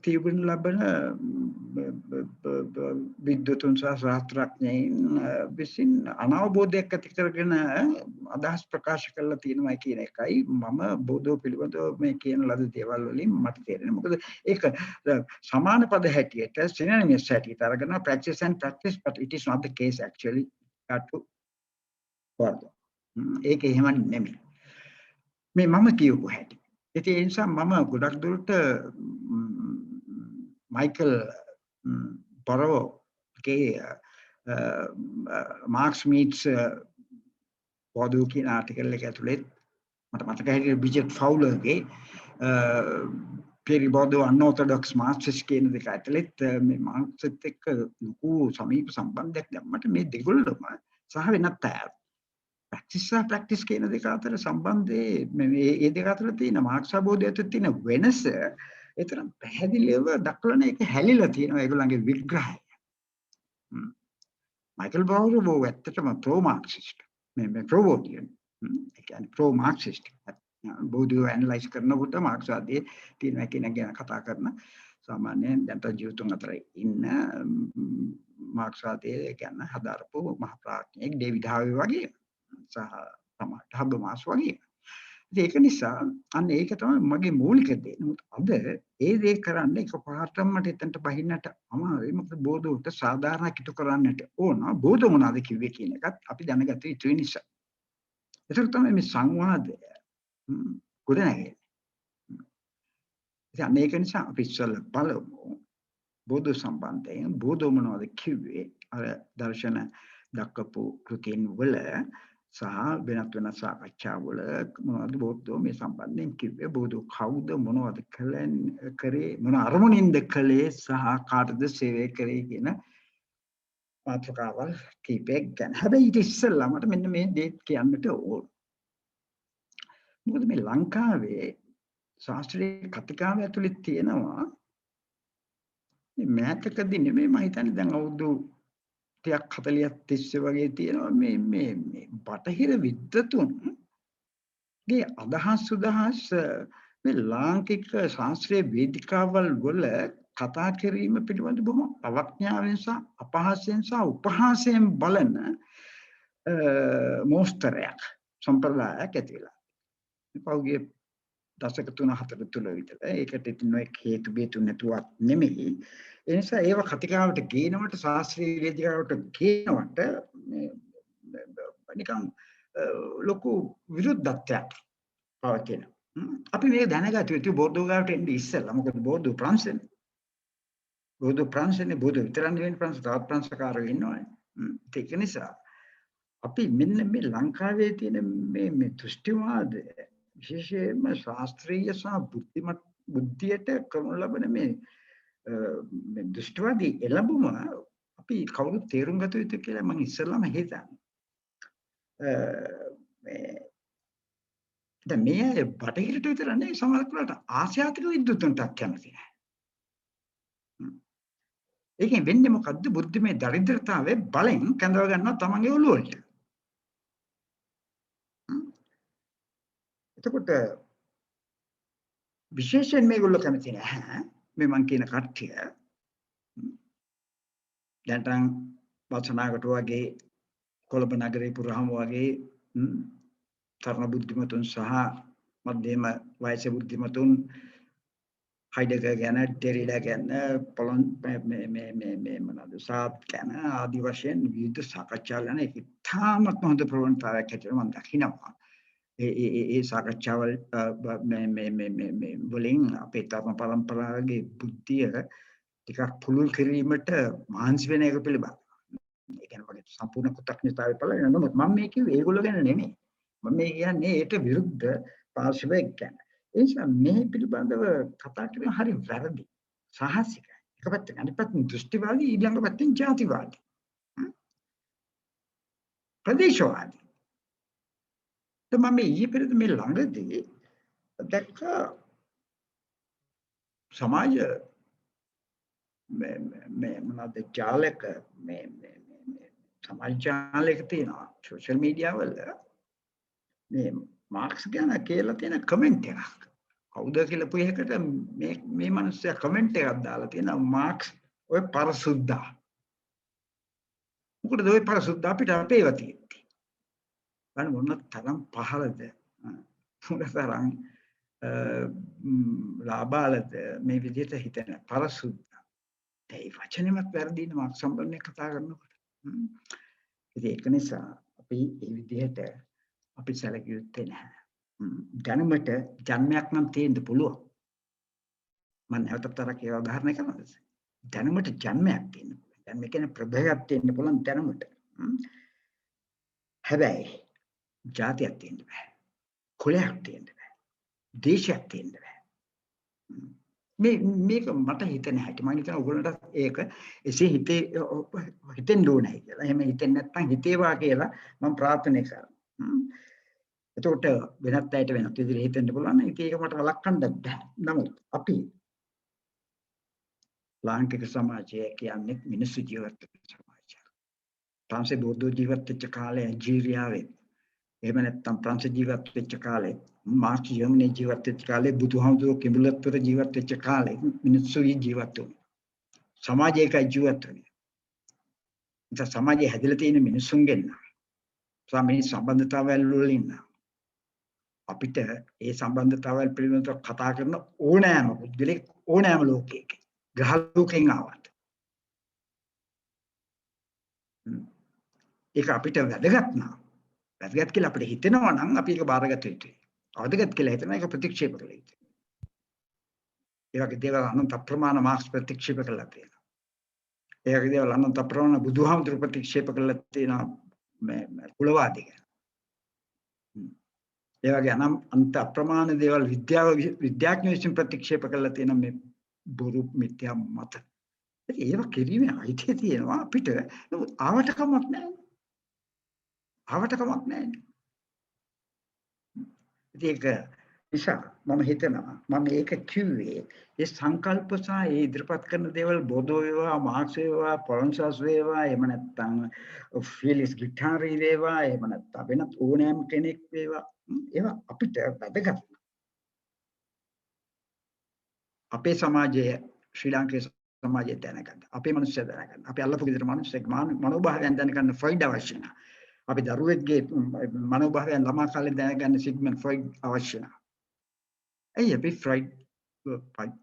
තිබෙන ලබන විද්වතුන් සහ ශාස්ත්‍රඥයින් විසින් අනවබෝධයක් ඇති කරගෙන අදහස් ප්‍රකාශ කරලා තියෙනවා කියන එකයි මම බෝධෝ පිළිබඳව මේ කියන ලද දේවල් වලින් මට තේරෙන්නේ. මොකද ඒක සමාන පද හැටියට synonymous හැටියට අරගෙන practice and practice, but it is not the case actually. ඒක එහෙම නෙමෙයි. මේ මම කියපු හැටි. ඒ නිසා මම ගොඩක් දුරට මයිකල් පොරෝගේ මාක්ස් මීට්ස් බෝධෝ කියන ආටිකල් එක ඇතුලේ මට මතක හිටියේ බ්‍රිජට් ෆවුලර්ගේ පෙරිබෝධෝ අන්օර්තොඩොක්ස් මාක්සිස්ට් කියන දෙක ඇතුලේ මේ මාක්ස්ත් එක්ක ලොකු සමීප සම්බන්ධයක් දැම්මට මේ දෙගොල්ලම සහ වෙනත් අය ප්‍රැක්ටිස් කියන දෙක අතර සම්බන්ධයේ මේ දෙක අතර තියෙන මාක්ස් අවබෝධය අතර තියෙන වෙනස ඒතරම් පැහැදිලිව දක්වන එක හැලිලා තියෙනවා ඒගොල්ලන්ගේ විග්‍රහය. මයිකල් බෝරෝ ඇත්තටම ප්‍රෝ මාක්සිස්ට් මේ ප්‍රෝබෝඩියන් ඒ කියන්නේ ප්‍රෝ මාක්සිස්ට් බෝධිය ඇනලයිස් කරනකොට මාක්ස්වාදයේ තියෙන කෙනෙක් ගැන කතා කරන සාමාන්‍යයෙන් දැන් ජීවිතුන් අතර ඉන්න මාක්ස්වාදයේ ගැන හදාරපු මහ ප්‍රඥෙක් ඩේවිඩ් හාවේ වගේ සහ තමයි හබ්බමාස් වගේ. ඒක නිසා අන්න ඒක තමයි මගේ මූලික දේ. නමුත් අද ඒ දේ කරන්න එකපාරටම මට එතනට බහින්නට අමාරුයි. මොකද බෝධුට සාධාරණ කිතු කරන්නට ඕන. බෝධු මොනවද කිව්වේ කියන එකත් අපි දැනගත යුතු නිසා. ඒක තමයි මේ සංවාදය ගොඩනැගෙන්නේ. ඉතින් මේක නිසා අපි ඉස්සෙල්ලා බලමු බෝධු සම්බන්ධයෙන් බෝධු මොනවද කිව්වේ අර දර්ශන දක්වපු කෘතීන් වල සහ වෙනත් වෙනත් සාකච්ඡාවල මොනවද බෝධෝ මේ සම්බන්ධයෙන් කිව්වේ බෝධෝ කවුද මොනවද කරේ මොන අරමුණින්ද කළේ සහ කාටද සේවය කරේ කියන මාතෘකාවල් කීපයක් ගැන. හැබැයි ඊට ඉස්සෙල්ලා මට මෙන්න මේ දේ කියන්නට ඕන. මොකද මේ ලංකාවේ ශාස්ත්‍රීය කතිකාව ඇතුලේ තියෙනවා මේ මෑතකදී නෙමෙයි මම හිතන්නේ දැන් අවුරුදු 30ක් 40ක් තිස්සේ වගේ තියෙනවා මේ බටහිර විද්වතුන්ගේ අදහස් සුදහස් මේ ලාංකික ශාස්ත්‍රීය වේදිකාවල් වල කතා කිරීම පිළිබඳ බොහොම අවඥාවෙන් සහ අපහාසයෙන් සහ උපහාසයෙන් බලන මොස්තරයක් සම්ප්‍රදායක් ඇතිලා. පෞගේ දශක 3-4 තුල විතර ඒකට ඉතින් නොඑක හේතු බේතු නැතුවක් නෙමෙයි. ඒ නිසා ඒව කතිකාවට ගේනවට ශාස්ත්‍රීය වේදිකාවට ගේනවට නිකන් ලොකු විරුද්ධත්වයක් පවතින. අපි මේක දැනගත යුතු බෝධෝ ගාවට එන්නේ ඉස්සෙල්ලා. මොකද බෝධෝ ප්‍රංශනේ. බෝධෝ විතරක් නෙවෙයි ප්‍රංශ තවත් ප්‍රංශකාරයෝ ඉන්නවනේ. ඒක නිසා අපි මෙන්න මේ ලංකාවේ තියෙන මේ දෘෂ්ටිවාදය විශේෂයෙන්ම ශාස්ත්‍රීය සහ බුද්ධියට කරනු ලබන මේ දෘෂ්ටිවාදී එළඹුම අපි කවුරුත් තේරුම් ගත යුතු කියලා මම ඉස්සෙල්ලාම හිතන්නේ. දැන් මේ බටහිරට විතර නෙවෙයි සමහරවිට ආසියාතික විද්වතුන්ට කැමති නැහැ. ඒකෙන් වෙන්නේ මොකද්ද? බුද්ධිමය දරිද්‍රතාවයේ බලෙන් කැඳව ගන්නවා තමන්ගේ ඔළුව වලට. එතකොට විශේෂයෙන් මේගොල්ලෝ කැමති නැහැ මේ මං කියන කට්ටිය දැන් වචනාකට වගේ කොළඹ නගරේ පුරාම වගේ තරුණ බුද්ධිමතුන් සහ මධ්‍යම වයසේ බුද්ධිමතුන් හයිඩෙගර් ගැන ඩෙරිඩා ගැන පොලොන් මේ මොනවාද සාත් ගැන ආදි වශයෙන් විවිධ සාකච්ඡා කරන එක තාමත් හොඳ ප්‍රවණතාවයක් හැටියට මම දකිනවා. ඒ සාකච්ඡාවල් මේ වලින් අපේ තරුණ පරම්පරාවේ බුද්ධිය ටිකක් පුළුල් කිරීමට මහන්සි වෙන එක පිළිබඳව. ඒ කියන්නේ වගේ සම්පූර්ණ කෘතඥතාවය පළ වෙනවා. නමුත් මම මේ කිව්වේ ඒගොල්ලෝ ගැන නෙමෙයි. මම මේ කියන්නේ ඒට විරුද්ධ පාර්ශවයක් ගැන. ඒ නිසා මේ පිළිබඳව කතා කරන හරි වැරදි. සාහසිකයි. එක පැත්තකින් අනිත් පැත්තෙන් දෘෂ්ටිවාදී ඊළඟ පැත්තෙන් ජාතිවාදී. ප්‍රදේශවාදී. මම ඊයේ පෙරේද මේ ළඟදී දැක්ක සමාජ මේ මොනවාද ජාලක මේ සමාජ ජාලයක තියෙනවා සෝෂල් මීඩියා වල මේ මාක්ස් ගැන කියලා තියෙන කමෙන්ට් එකක් කවුද කියලා පුයකට මේ මිනිස්සයා කමෙන්ට් එකක් දාලා තියෙනවා මාක්ස් ඔය පරසුද්දා. මොකටද ඔය පරසුද්දා අපිට අපේව තියෙන්නේ. බලන්න මොන තරම් පහළද. මොන තරම් ලාබාලද මේ විදිහට හිතන පරසුද්දා. ඒ වචනෙමත් වැරදින මාක්ස් සම්බන්ධයෙන් කතා කරනකොට. ඉතින් ඒක නිසා අපි මේ විදිහට අපි සැලකිය යුත්තේ නැහැ. දැනුමට ජන්මයක් නම් තියෙන්න පුළුවන්. මම නැවතත් අර කියලා උදාහරණ කරනවා. දැනුමට ජන්මයක් තියෙන්න පුළුවන්. දැන් මේ කියන්නේ ප්‍රභවයක් තියෙන්න පුළුවන් දැනුමට. හැබැයි ජාතියක් තියෙන්න බෑ. කුලයක් තියෙන්න බෑ. දේශයක් තියෙන්න බෑ. මේක මට හිතෙන හැටි මම හිතන ඔයගොල්ලන්ට ඒක එසේ හිතෙන්න ඕනේ කියලා. එහෙම හිතෙන්නේ නැත්නම් හිතේවා කියලා මම ප්‍රාර්ථනා කරනවා. එතකොට වෙනත් අයට වෙනත් විදිහට හිතෙන්න පුළුවන්. ඉතින් ඒක මට වළක්වන්න බෑ. නමුත් අපි ලාංකික සමාජය කියන්නේ මිනිස්සු ජීවත් වෙන සමාජයක්. ප්‍රංශේ බෞද්ධ ජීවත් වෙච්ච කාලේ ඇල්ජීරියාවේ එහෙම නැත්නම් ප්‍රංශ ජීවත් වෙච්ච කාලේ මාර්ක්ස් ජර්මනි ජීවත් වෙච්ච කාලේ බුදුහාමුදුරුවෝ කිඹුලත්වර ජීවත් වෙච්ච කාලේ මිනිස්සු ජීවත් වුණා. සමාජයකයි ජීවත් වෙන්නේ. ඒ සමාජයේ හැදිලා තියෙන මිනිස්සුන්ගෙන් සාමී සම්බන්ධතාවයල් වලින් අපිට ඒ සම්බන්ධතාවයල් පිළිබඳව කතා කරන ඕනෑම පුද්ගලෙක් ඕනෑම ලෝකයක ග්‍රහ ලෝකෙන් ආවත් ඒක අපිට වැදගත් නා වැදගත් කියලා අපිට හිතෙනවා නම් අපි ඒක බාරගත යුතුයි. වැදගත් කියලා හිතනවා ඒක ප්‍රතික්ෂේප කළ යුතුයි. ඒ වගේ දේවල් අනන්ත ප්‍රමාණ මාක්ස් ප්‍රතික්ෂේප කළා තියෙනවා. ඒ වගේ දේවල් අනන්ත ප්‍රමාණ බුදුහාමුදුරු ප්‍රතික්ෂේප කළා තියෙනවා මේ කුලවාදී. ඒ වගේ අනන්ත අප්‍රමාණ දේවල් විද්‍යාඥයෝ විසින් ප්‍රතික්ෂේප කළා තියෙන මේ බොරු මිත්‍යා මත. ඒව කිරීමේ අයිතිය තියෙනවා අපිට. ආවට කමක් නැහැ. ආවට කමක් නැහැ. ඒක නිසා මම හිතනවා මම ඒක කිව්වේ ඒ සංකල්ප සහ ඒ ඉදිරිපත් කරන දේවල් බෝධෝ වේවා මාක්ස් වේවා පොලොන්සස් වේවා එහෙම නැත්නම් ෆිලිස් ගිටාරි වේවා එහෙම නැත්නම් වෙනත් ඕනෑම කෙනෙක් වේවා ඒවා අපිට වැදගත්. අපේ සමාජයේ ශ්‍රී ලාංකික සමාජයේ දැනගන්න අපේ මිනිස්සු දැනගන්න අපි අල්ලපු විදිහට මිනිස්සෙක් මනෝභාවයන් දැනගන්න ෆ්‍රොයිඩ් අවශ්‍ය නැහැ. අපි දරුවෙක්ගේ මනෝභාවයන් ළමා කාලේ දැනගන්න සිග්මන්ඩ් ෆ්‍රොයිඩ් අවශ්‍ය නැහැ. ඇයි අපි ෆ්‍රොයිඩ්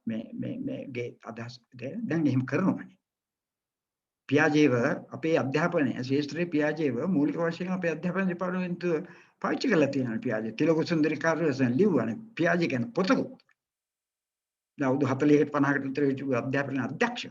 මේ අදහස් දැන් එහෙම කරනවනේ. පියාජේව අපේ අධ්‍යාපනය ශාස්ත්‍රීය පියාජේව මූලික වශයෙන් අපේ අධ්‍යාපන දෙපාර්තමේන්තුව පාවිච්චි කරලා තියෙනවා. පියාජේ තිලක සුන්දරි කාර්යසන් ලිව්වනේ පියාජේ ගැන පොතකුත්. අවුරුදු 40කට 50කට විතර හිටපු අධ්‍යාපන අධ්‍යක්ෂ.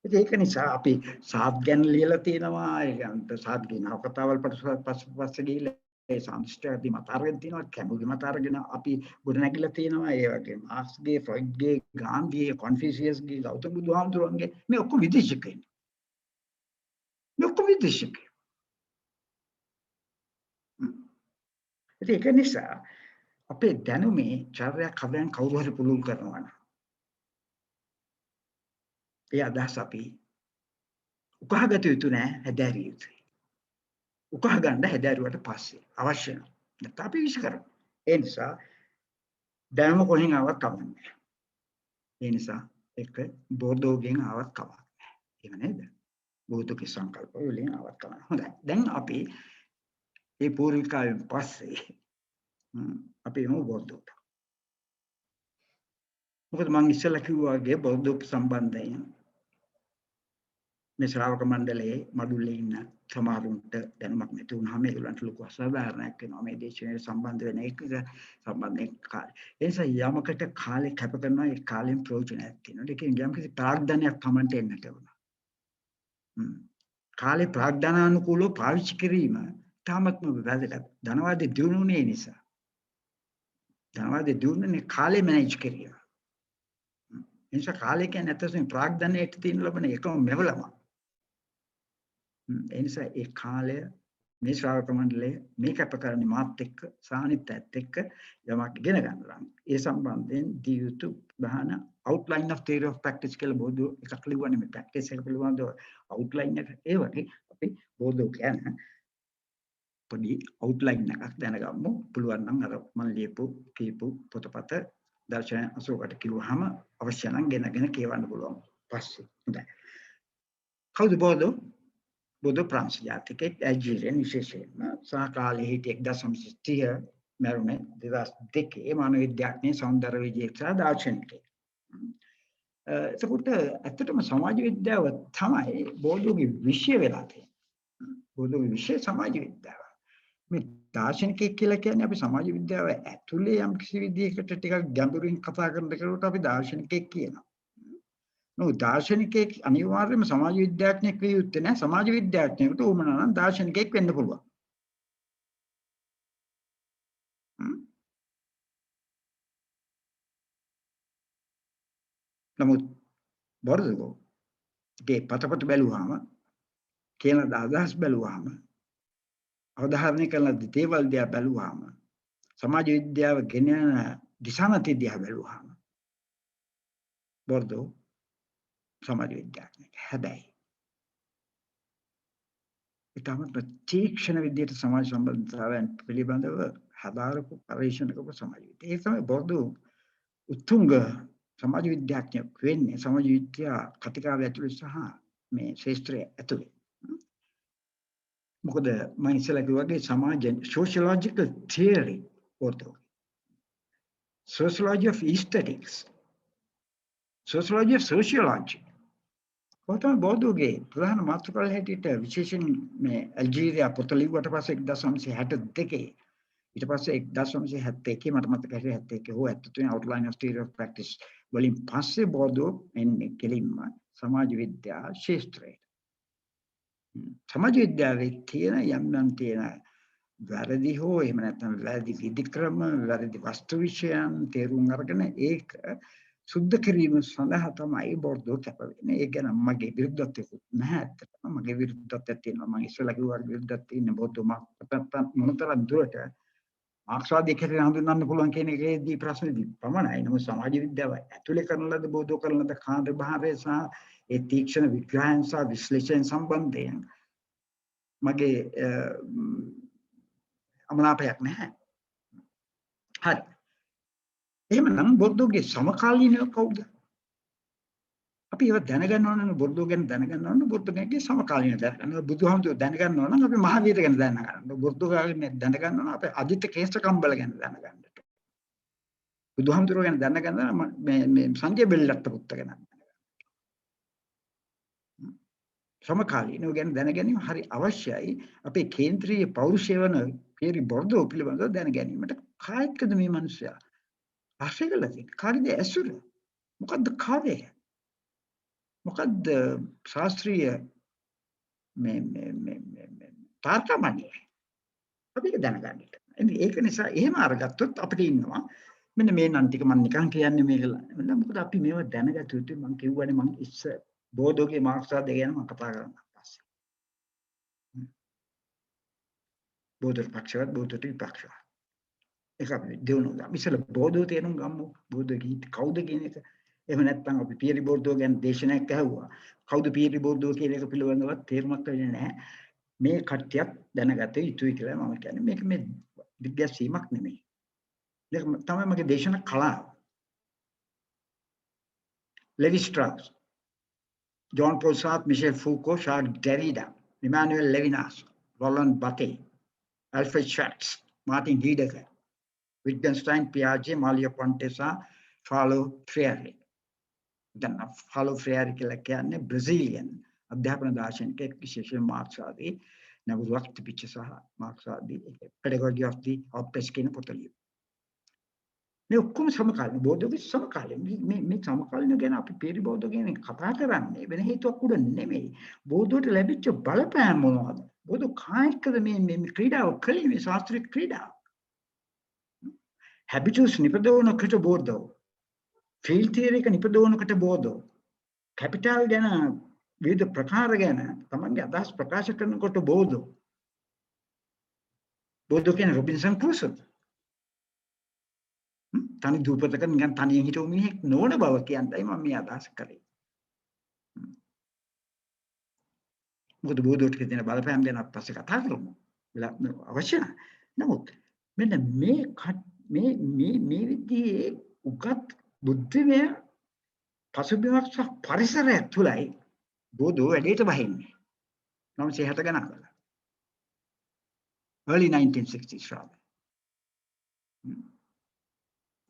ඒක නිසා අපි සාත් ගැන ලියලා තියෙනවා. ඒකට සාත් කියන කතාවල් පස්සේ ගිහිල්ලා ඒ සංස්කෘතිය මත අරගෙන තියෙනවා. කැමුගේ මත අරගෙන අපි ගොඩ නැගිලා තියෙනවා. ඒ වගේ මාක්ස්ගේ, ෆ්‍රොයිඩ්ගේ, ගාන්ධිගේ, කොන්ෆියසියස්ගේ, ගෞතම බුදුහාමුදුරන්ගේ මේ ඔක්කොම විදේශිකයින්. මේ ඔක්කොම විදේශිකයින්. ඒක නිසා අපේ දැනුමේ චර්යාවක් හදන්න කවුරු හරි පුළුල් කරනවා නම් ඒ අදහස් අපි උකහාගත යුතු නෑ හැදෑරිය යුතුයි. උකහා ගන්න හැදෑරුවට පස්සේ අවශ්‍ය නැත්නම් අපි විශ්ව කරමු. ඒ නිසා දැනුම කොහෙන් ආවත් කමක් නෑ. ඒ නිසා එක බෝධෝගෙන් ආවත් කමක් නෑ. එහෙම නේද? බෝධෝගේ සංකල්ප වලින් ආවත් කමක්. හොඳයි. දැන් අපි මේ පූර්විකාවෙන් පස්සේ අපි එමු බෞද්ධ. මොකද මම ඉස්සෙල්ලා කිව්වා වගේ බෞද්ධ සම්බන්ධයෙන් මේ ශ්‍රාවක මණ්ඩලයේ මඩුල්ලේ ඉන්න සමහරුන්ට දැනුමක් නැති වුණාම ඒගොල්ලන්ට ලොකු අසාධාරණයක් වෙනවා මේ දේශනාවට සම්බන්ධ වෙන එක සම්බන්ධයෙන් කාලේ. ඒ නිසා යමකට කාලේ කැප කරනවා ඒ කාලෙන් ප්‍රයෝජනයක් තියෙනවා. ඒකෙන් යම් කිසි ප්‍රාග්ධනයක් තමන්ට එන්නට ඕන. කාලේ ප්‍රාග්ධනානුකූලව පාවිච්චි කිරීම තාමත්ම වැදගත්. ධනවාදී දියුණුනේ නිසා. ධනවාදී දියුණුනේ කාලේ මැනේජ් කිරීම. ඒ නිසා කාලේ කියන්නේ නැත්නම් ප්‍රාග්ධනයට තියෙන ලබන එකම මෙවලම. ඒ නිසා ඒ කාලය මේ ශ්‍රාවක මණ්ඩලයේ මේ කැපකරන්නේ මාත් එක්ක සානිත්‍යත් එක්ක යමක් ඉගෙන ගන්නවා. ඒ සම්බන්ධයෙන් දී යුතු බහන outline of theory of practice කියලා බෝධ එකක් ලියවන්නේ මේ practice එක පිළිබඳව outline එක. ඒ වගේ අපි බෝධ කියන්නේ පොඩි අවුට්ලයින් එකක් දැනගමු. පුළුවන් නම් අර මම කියපු පොතපත දර්ශන 80කට කිව්වහම අවශ්‍ය නම් ගෙනගෙන කියවන්න පුළුවන්. පස්සේ හොඳයි. කවුද බෝධෝ? බෝධෝ ප්‍රංශ ජාතිකයෙක් ඇල්ජීරියන් විශේෂයෙන්ම සහකාලයේ හිටිය 1930 මරුනේ 2002 මානව විද්‍යාඥ සෞන්දර්ය විජේක සහ දාර්ශනිකයෙක්. එතකොට ඇත්තටම සමාජ විද්‍යාව තමයි බෝධෝගේ විෂය වෙලා තියෙන්නේ. බෝධෝගේ විෂය සමාජ විද්‍යාව. මේ දාර්ශනිකයෙක් කියලා කියන්නේ අපි සමාජ විද්‍යාව ඇතුලේ යම් කිසි විදිහකට ටිකක් ගැඹුරින් කතා කරන කෙනෙකුට අපි දාර්ශනිකයෙක් කියනවා. නෝ දාර්ශනිකයෙක් අනිවාර්යයෙන්ම සමාජ විද්‍යාඥයෙක් විය යුත්තේ නැහැ. සමාජ විද්‍යාඥයෙකුට උවමනා නම් දාර්ශනිකයෙක් වෙන්න පුළුවන්. නමුත් බෝධෝගේ පතපත බැලුවාම කියන අදහස් බැලුවාම අවධාරණය කරන දේවල් දිහා බැලුවාම සමාජ විද්‍යාව ගෙන යන දිශානති දිහා බැලුවාම බෝධෝ සමාජ විද්‍යාඥයෙක්. හැබැයි ඊටම ප්‍රතික්ෂණ විද්‍යාවට සමාජ සම්බන්ධතාවයන් පිළිබඳව හදාරපු පරිශන කරපු සමාජ විද්‍යාව. ඒ තමයි බෝධෝ උතුංග සමාජ විද්‍යාඥයෙක් වෙන්නේ සමාජ විද්‍යා කතිකාව ඇතුළේ සහ මේ ශාස්ත්‍රය ඇතුළේ. මොකද මම ඉස්සෙල්ලා කිව්වාගේ සමාජ sociological theory බෝධෝ. Sociology of aesthetics. Sociology of sociology. කොහොමද බෝධෝගේ ප්‍රධාන මාතෘකාවල හැටියට විශේෂයෙන් මේ ඇල්ජීරියා පොත ලිව්වට පස්සේ 1962 ඊට පස්සේ 1971 මට මතක හැටියට 71 හෝ 73 outline of theory of practice වලින් පස්සේ බෝධෝ එන්නේ කෙලින්ම සමාජ විද්‍යා ශාස්ත්‍රයට. සමාජ විද්‍යාවේ තියෙන තියෙන වැරදි හෝ එහෙම නැත්නම් වැරදි විධික්‍රම වැරදි වස්තු විෂයන් තේරුම් අරගෙන ඒක සුද්ධ කිරීම සඳහා තමයි බෝධෝ කැප වෙන්නේ. ඒ ගැන මගේ විරුද්ධත්වයක් නැහැ ඇත්තටම. මගේ විරුද්ධත්වයක් තියෙනවා. මම ඉස්සෙල්ලා කිව්වා විරුද්ධත්වයක් තියෙන බෝධෝ මොනතරම් දුරට මාක්ස්වාදී කියලා හඳුන්වන්න පුළුවන් කියන එකේදී ප්‍රශ්නේදී පමණයි. නමුත් සමාජ විද්‍යාව ඇතුලේ කරන ලද බෝධෝ කරන ලද කාර්ය භාවය සහ ඒ තීක්ෂණ විග්‍රහයන් සහ විශ්ලේෂණ සම්බන්ධයෙන් මගේ අමනාපයක් නැහැ. හරි. එහෙමනම් බෝධෝගේ සමකාලීනව කවුද? අපි ඒව දැනගන්න ඕන නම් බෝධෝ ගැන දැනගන්න ඕන බෝධෝගේ සමකාලීනව දැනගන්න. බුදුහාමුදුරුවෝ දැනගන්න ඕන නම් අපි මහවීර ගැන දැනගන්න. බෝධෝ ගැන දැනගන්න ඕන අපි අජිත කේසකම්බල ගැන දැනගන්න. බුදුහාමුදුරුවෝ ගැන දැනගන්න මේ සංජය බෙල්ලට්ට පුත්ත ගැන. සමකාලීනව ගැන දැනගැනීම හරි අවශ්‍යයි. අපේ කේන්ද්‍රීය පෞරුෂය වන පියරි බෝධෝ පිළිබඳව දැනගැනීමට කායිකද මේ මිනිසයා ආශ්‍රයකලදී කාර්යයේ ඇසුර මොකද්ද කාර්යය? මොකද්ද ශාස්ත්‍රීය මේ තාර්කමණිය? අපි ඒක දැනගන්න. ඒක නිසා එහෙම අරගත්තොත් අපිට ඉන්නවා මෙන්න මේ නම් ටික මම නිකන් කියන්නේ මේක. මොකද අපි මේව දැනගත යුතුයි. මම කිව්වනේ මම බෝධෝගේ මාක්ස්වාද ගැන මම කතා කරනවා පස්සේ. බෝධෝ පක්ෂවත් බෝධෝ විපක්ෂවත්. ඒක අපි දෙවනුවා. ඉතින් බෝධෝ තේරුම් ගමු. බෝධෝ කවුද කියන එක. එහෙම නැත්නම් අපි පියරි බෝධෝ ගැන දේශනාවක් ඇහුවා. කවුද පියරි බෝධෝ කියන එක පිළිබඳව තේරුමක් වෙන්නේ නැහැ. මේ කට්ටියක් දැනගත යුතුයි කියලා මම කියන්නේ. මේක මේ විද්‍යා සීමක් නෙමෙයි. ඒක තමයි මගේ දේශනා කලාව. Levi Strauss, John Paul Sartre, Michel Foucault, Charles Derrida, Emmanuel Levinas, Roland Barthes, Alfred Schweitzer, Martin Heidegger, Wittgenstein, Piaget, Merleau-Ponty සහ Paulo Freire. දැන් Paulo Freire කියලා කියන්නේ බ්‍රසීලියන් අධ්‍යාපන දාර්ශනිකයෙක් විශේෂයෙන් මාක්ස්වාදී නැවුවක් තිබිච්ච සහ මාක්ස්වාදී pedagogy of the oppressed කියන පොත ලියුවා. මේ ඔක්කොම සමකාලීන බෝධෝගේ සමකාලීන මේ සමකාලීන ගැන අපි පියරි බෝධෝ ගැන කතා කරන්නේ වෙන හේතුවක් උඩ නෙමෙයි. බෝධෝට ලැබිච්ච බලපෑම මොනවද? බෝධෝ කායිකද මේ ක්‍රීඩාව කලේ මේ ශාස්ත්‍රීය ක්‍රීඩාව. habitus නිපදවනකට බෝධෝ. ෆීල්ඩ් තියරි එක නිපදවනකට බෝධෝ. කැපිටල් ගැන විවිධ ප්‍රකාර ගැන තමන්ගේ අදහස් ප්‍රකාශ කරනකොට බෝධෝ. බෝධෝ කියන්නේ රොබින්සන් ක්‍රූසෝ. තනි දූපතක නිකන් තනියෙන් හිටවු මිනිහෙක් නොවන බව කියන්නයි මම මේ අදහස් කරේ. මොකද බෝධෝට කියන බලපෑම් ගැන අපි පස්සේ කතා කරමු. අවශ්‍ය නැහැ. නමුත් මෙන්න මේ විදිහේ උගත් බුද්ධිමය පසුබිමක් සහ පරිසරයක් තුලයි බෝධෝ වැඩේට බහින්නේ. 960 ගණන් වල. early 1960s rather.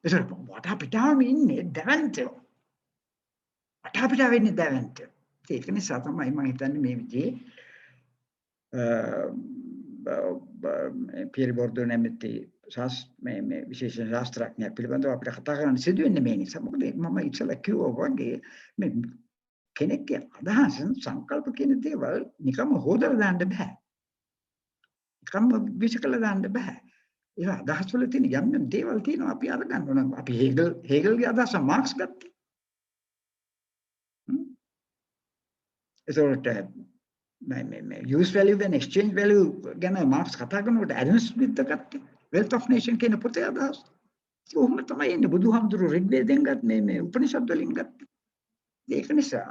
ඒසර වටා පිටාම ඉන්නේ දැවැන්තයෝ. වටා පිටාම ඉන්නේ දැවැන්තයෝ. ඒක නිසා තමයි මම හිතන්නේ මේ විදිහේ පියර් බෝර්ඩෝ නැමැති මේ විශේෂ ශාස්ත්‍රඥයෙක් පිළිබඳව අපිට කතා කරන්න සිදු වෙන්නේ මේ නිසා. මොකද මම ඉස්සෙල්ලා කිව්වා වගේ මේ කෙනෙක්ගේ අදහස් සංකල්ප කියන දේවල් නිකම්ම හොදලා දාන්න බෑ. නිකම්ම විශ්කලා දාන්න බෑ. ඒ අදහස් වල තියෙන යම් දේවල් තියෙනවා අපි අරගන්න ඕන. අපි හේගල්ගේ අදහස මාක්ස් ගත්තා. ඒසොට මේ use value and exchange value ගැන මාක්ස් කතා කරනකොට ඇඩම් ස්මිත් ගත්තේ wealth of nation කියන පොතේ අදහස්. ඒක උහුම තමයි ඉන්නේ බුදුහාමුදුරු ඍග්වේදයෙන් ගත් මේ උපනිෂද් වලින් ගත්තා. ඒක නිසා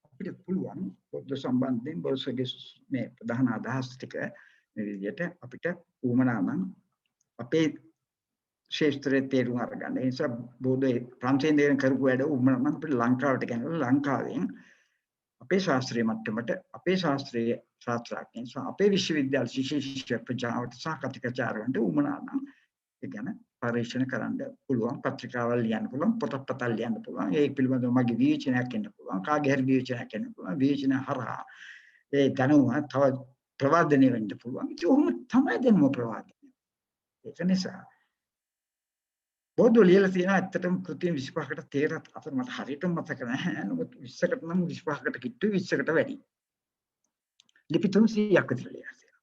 අපිට පුළුවන් පොත් සම්බන්ධයෙන් බෝසගේ මේ ප්‍රධාන අදහස් ටික මේ විදිහට අපිට උවමනා නම් අපේ ශාස්ත්‍රයේ තේරුම් අරගන්න. ඒ නිසා බෝධි ප්‍රාන්තයෙන් දෙන කරපු වැඩ උවමනා නම් අපිට ලංකාවට ගෙනල්ලා ලංකාවෙන් අපේ ශාස්ත්‍රීය මට්ටමට අපේ ශාස්ත්‍රීය ශාස්ත්‍රඥයන් සහ අපේ විශ්වවිද්‍යාල ශිෂ්‍ය ප්‍රජාවට සහ කතිකාචාර්යවන්ට උවමනා නම් ඒ ගැන පරීක්ෂණ කරන්න පුළුවන්, පත්‍රිකාවල් ලියන්න පුළුවන්, පොතපතල් ලියන්න පුළුවන්. ඒ පිළිබඳව මගේ විවේචනයක් එන්න පුළුවන්, කාගේ හරි විවේචනයක් එන්න පුළුවන්. විවේචන හරහා ඒ දැනුම තව ප්‍රවර්ධනය වෙන්න පුළුවන්. ඒක උහුම තමයි දැනුම ප්‍රවර්ධනය. ඒක නිසා බෝධෝ ලියලා තියෙන ඇත්තටම කෘති 25කට තේරත් අතර මට හරියටම මතක නැහැ. නමුත් 20කට නම් 25කට කිට්ටු 20කට වැඩි. ලිපි 300ක් විතර ලියලා තියෙනවා.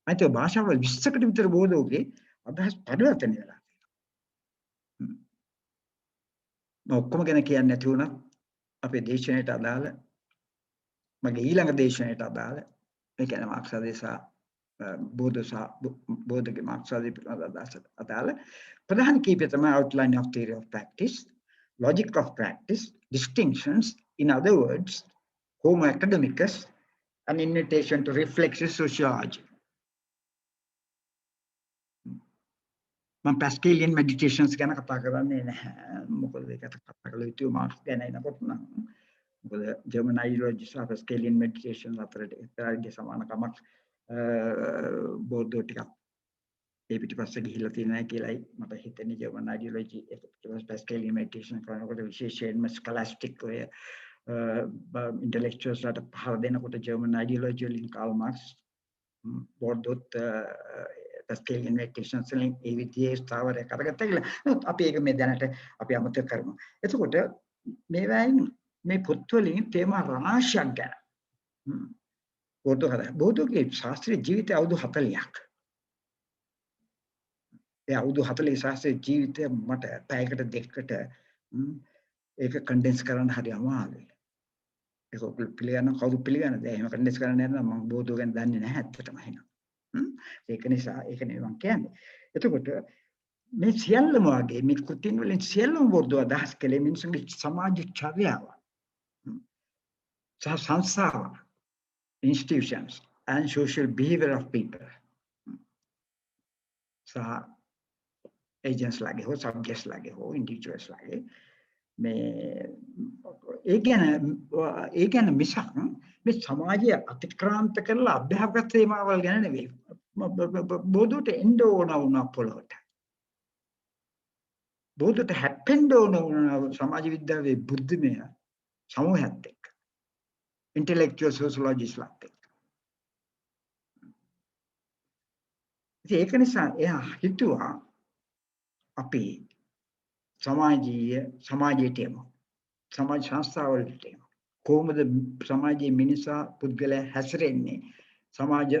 අනිත් භාෂාවල් 20කට විතර බෝධෝගේ අදහස් පරිවර්තනය වෙලා තියෙනවා. මම ඔක්කොම ගැන කියන්නේ නැති වුණත් අපේ දේශනයට අදාළ මගේ ඊළඟ දේශනයට අදාළ ඒ කියන්නේ මාක්ස්වාදේසා බෝධගේ මාක්ස්වාදී අදාළ ප්‍රධාන කීපය තමයි outline of theory of practice, logic of practice, distinctions, in other words, homo academicus, an invitation to reflexive sociology. මම Pascalian meditations ගැන කතා කරන්නේ නැහැ. මොකද ඒකට කතා කළ යුතු මාක්ස් ගැන එනකොට නම් මොකද ජර්මන් ideology සහ Pascalian meditation අතරට ඒතරගේ සමානකමක් බෝධෝ ටිකක් ඒ පිටිපස්සේ ගිහිල්ලා තියෙනවා කියලායි මට හිතෙන්නේ. ජර්මන් ideology එක පිටිපස්සේ Pascalian meditation කරනකොට විශේෂයෙන්ම scholastic ඔය intellectuals ලාට පහර දෙනකොට ජර්මන් ideology වලින් කාල් මාක්ස් බෝධෝත් Pascalian meditations වලින් ඒ විදිහේ ස්ථාවරයක් අරගත්තා කියලා. අපි ඒක මේ දැනට අපි අමතක කරමු. එතකොට මේවායින් මේ පොත්වලින් තේමා රාශියක් ගැන බෝධෝගේ ශාස්ත්‍රීය ජීවිතය අවුරුදු 40ක්. ඒ අවුරුදු 40 ශාස්ත්‍රීය ජීවිතය මට පැයකට දෙකකට ඒක කන්ඩෙන්ස් කරන්න හරි අමාරුයි. ඒක පිළිගන්න කවුරු පිළිගන්නද? එහෙම කන්ඩෙන්ස් කරන්න යනවා මම බෝධෝ ගැන දන්නේ නැහැ ඇත්තටම එහෙනම්. ඒක නිසා ඒක නෙවෙයි මම කියන්නේ. එතකොට මේ සියල්ලම වගේ මේ කෘතින් වලින් සියල්ලම බෝධෝ අදහස් කළේ මිනිසුන්ගේ සමාජ චර්යාව. සංස්ථාව, institutions and social behavior of people. So agents lage ho, subjects lage ho, individuals lage මේ ඒ ගැන මිසක් මේ සමාජය අතික්‍රාන්ත කරලා අභ්‍යාගත තේමාවල් ගැන නෙවෙයි. බෝධුට එන්න ඕන වුණා පොළොවට. බෝධුට හැප්පෙන්න ඕන වුණා සමාජ විද්‍යාවේ බුද්ධිමය සමූහයත් එක්ක. intellectual sociologists ලාත් එක්ක. ඒක නිසා එයා හිතුවා අපි සමාජයට යමු. සමාජ සංස්ථාවලට යමු. කොහොමද සමාජයේ මිනිසා පුද්ගලයා හැසිරෙන්නේ? සමාජ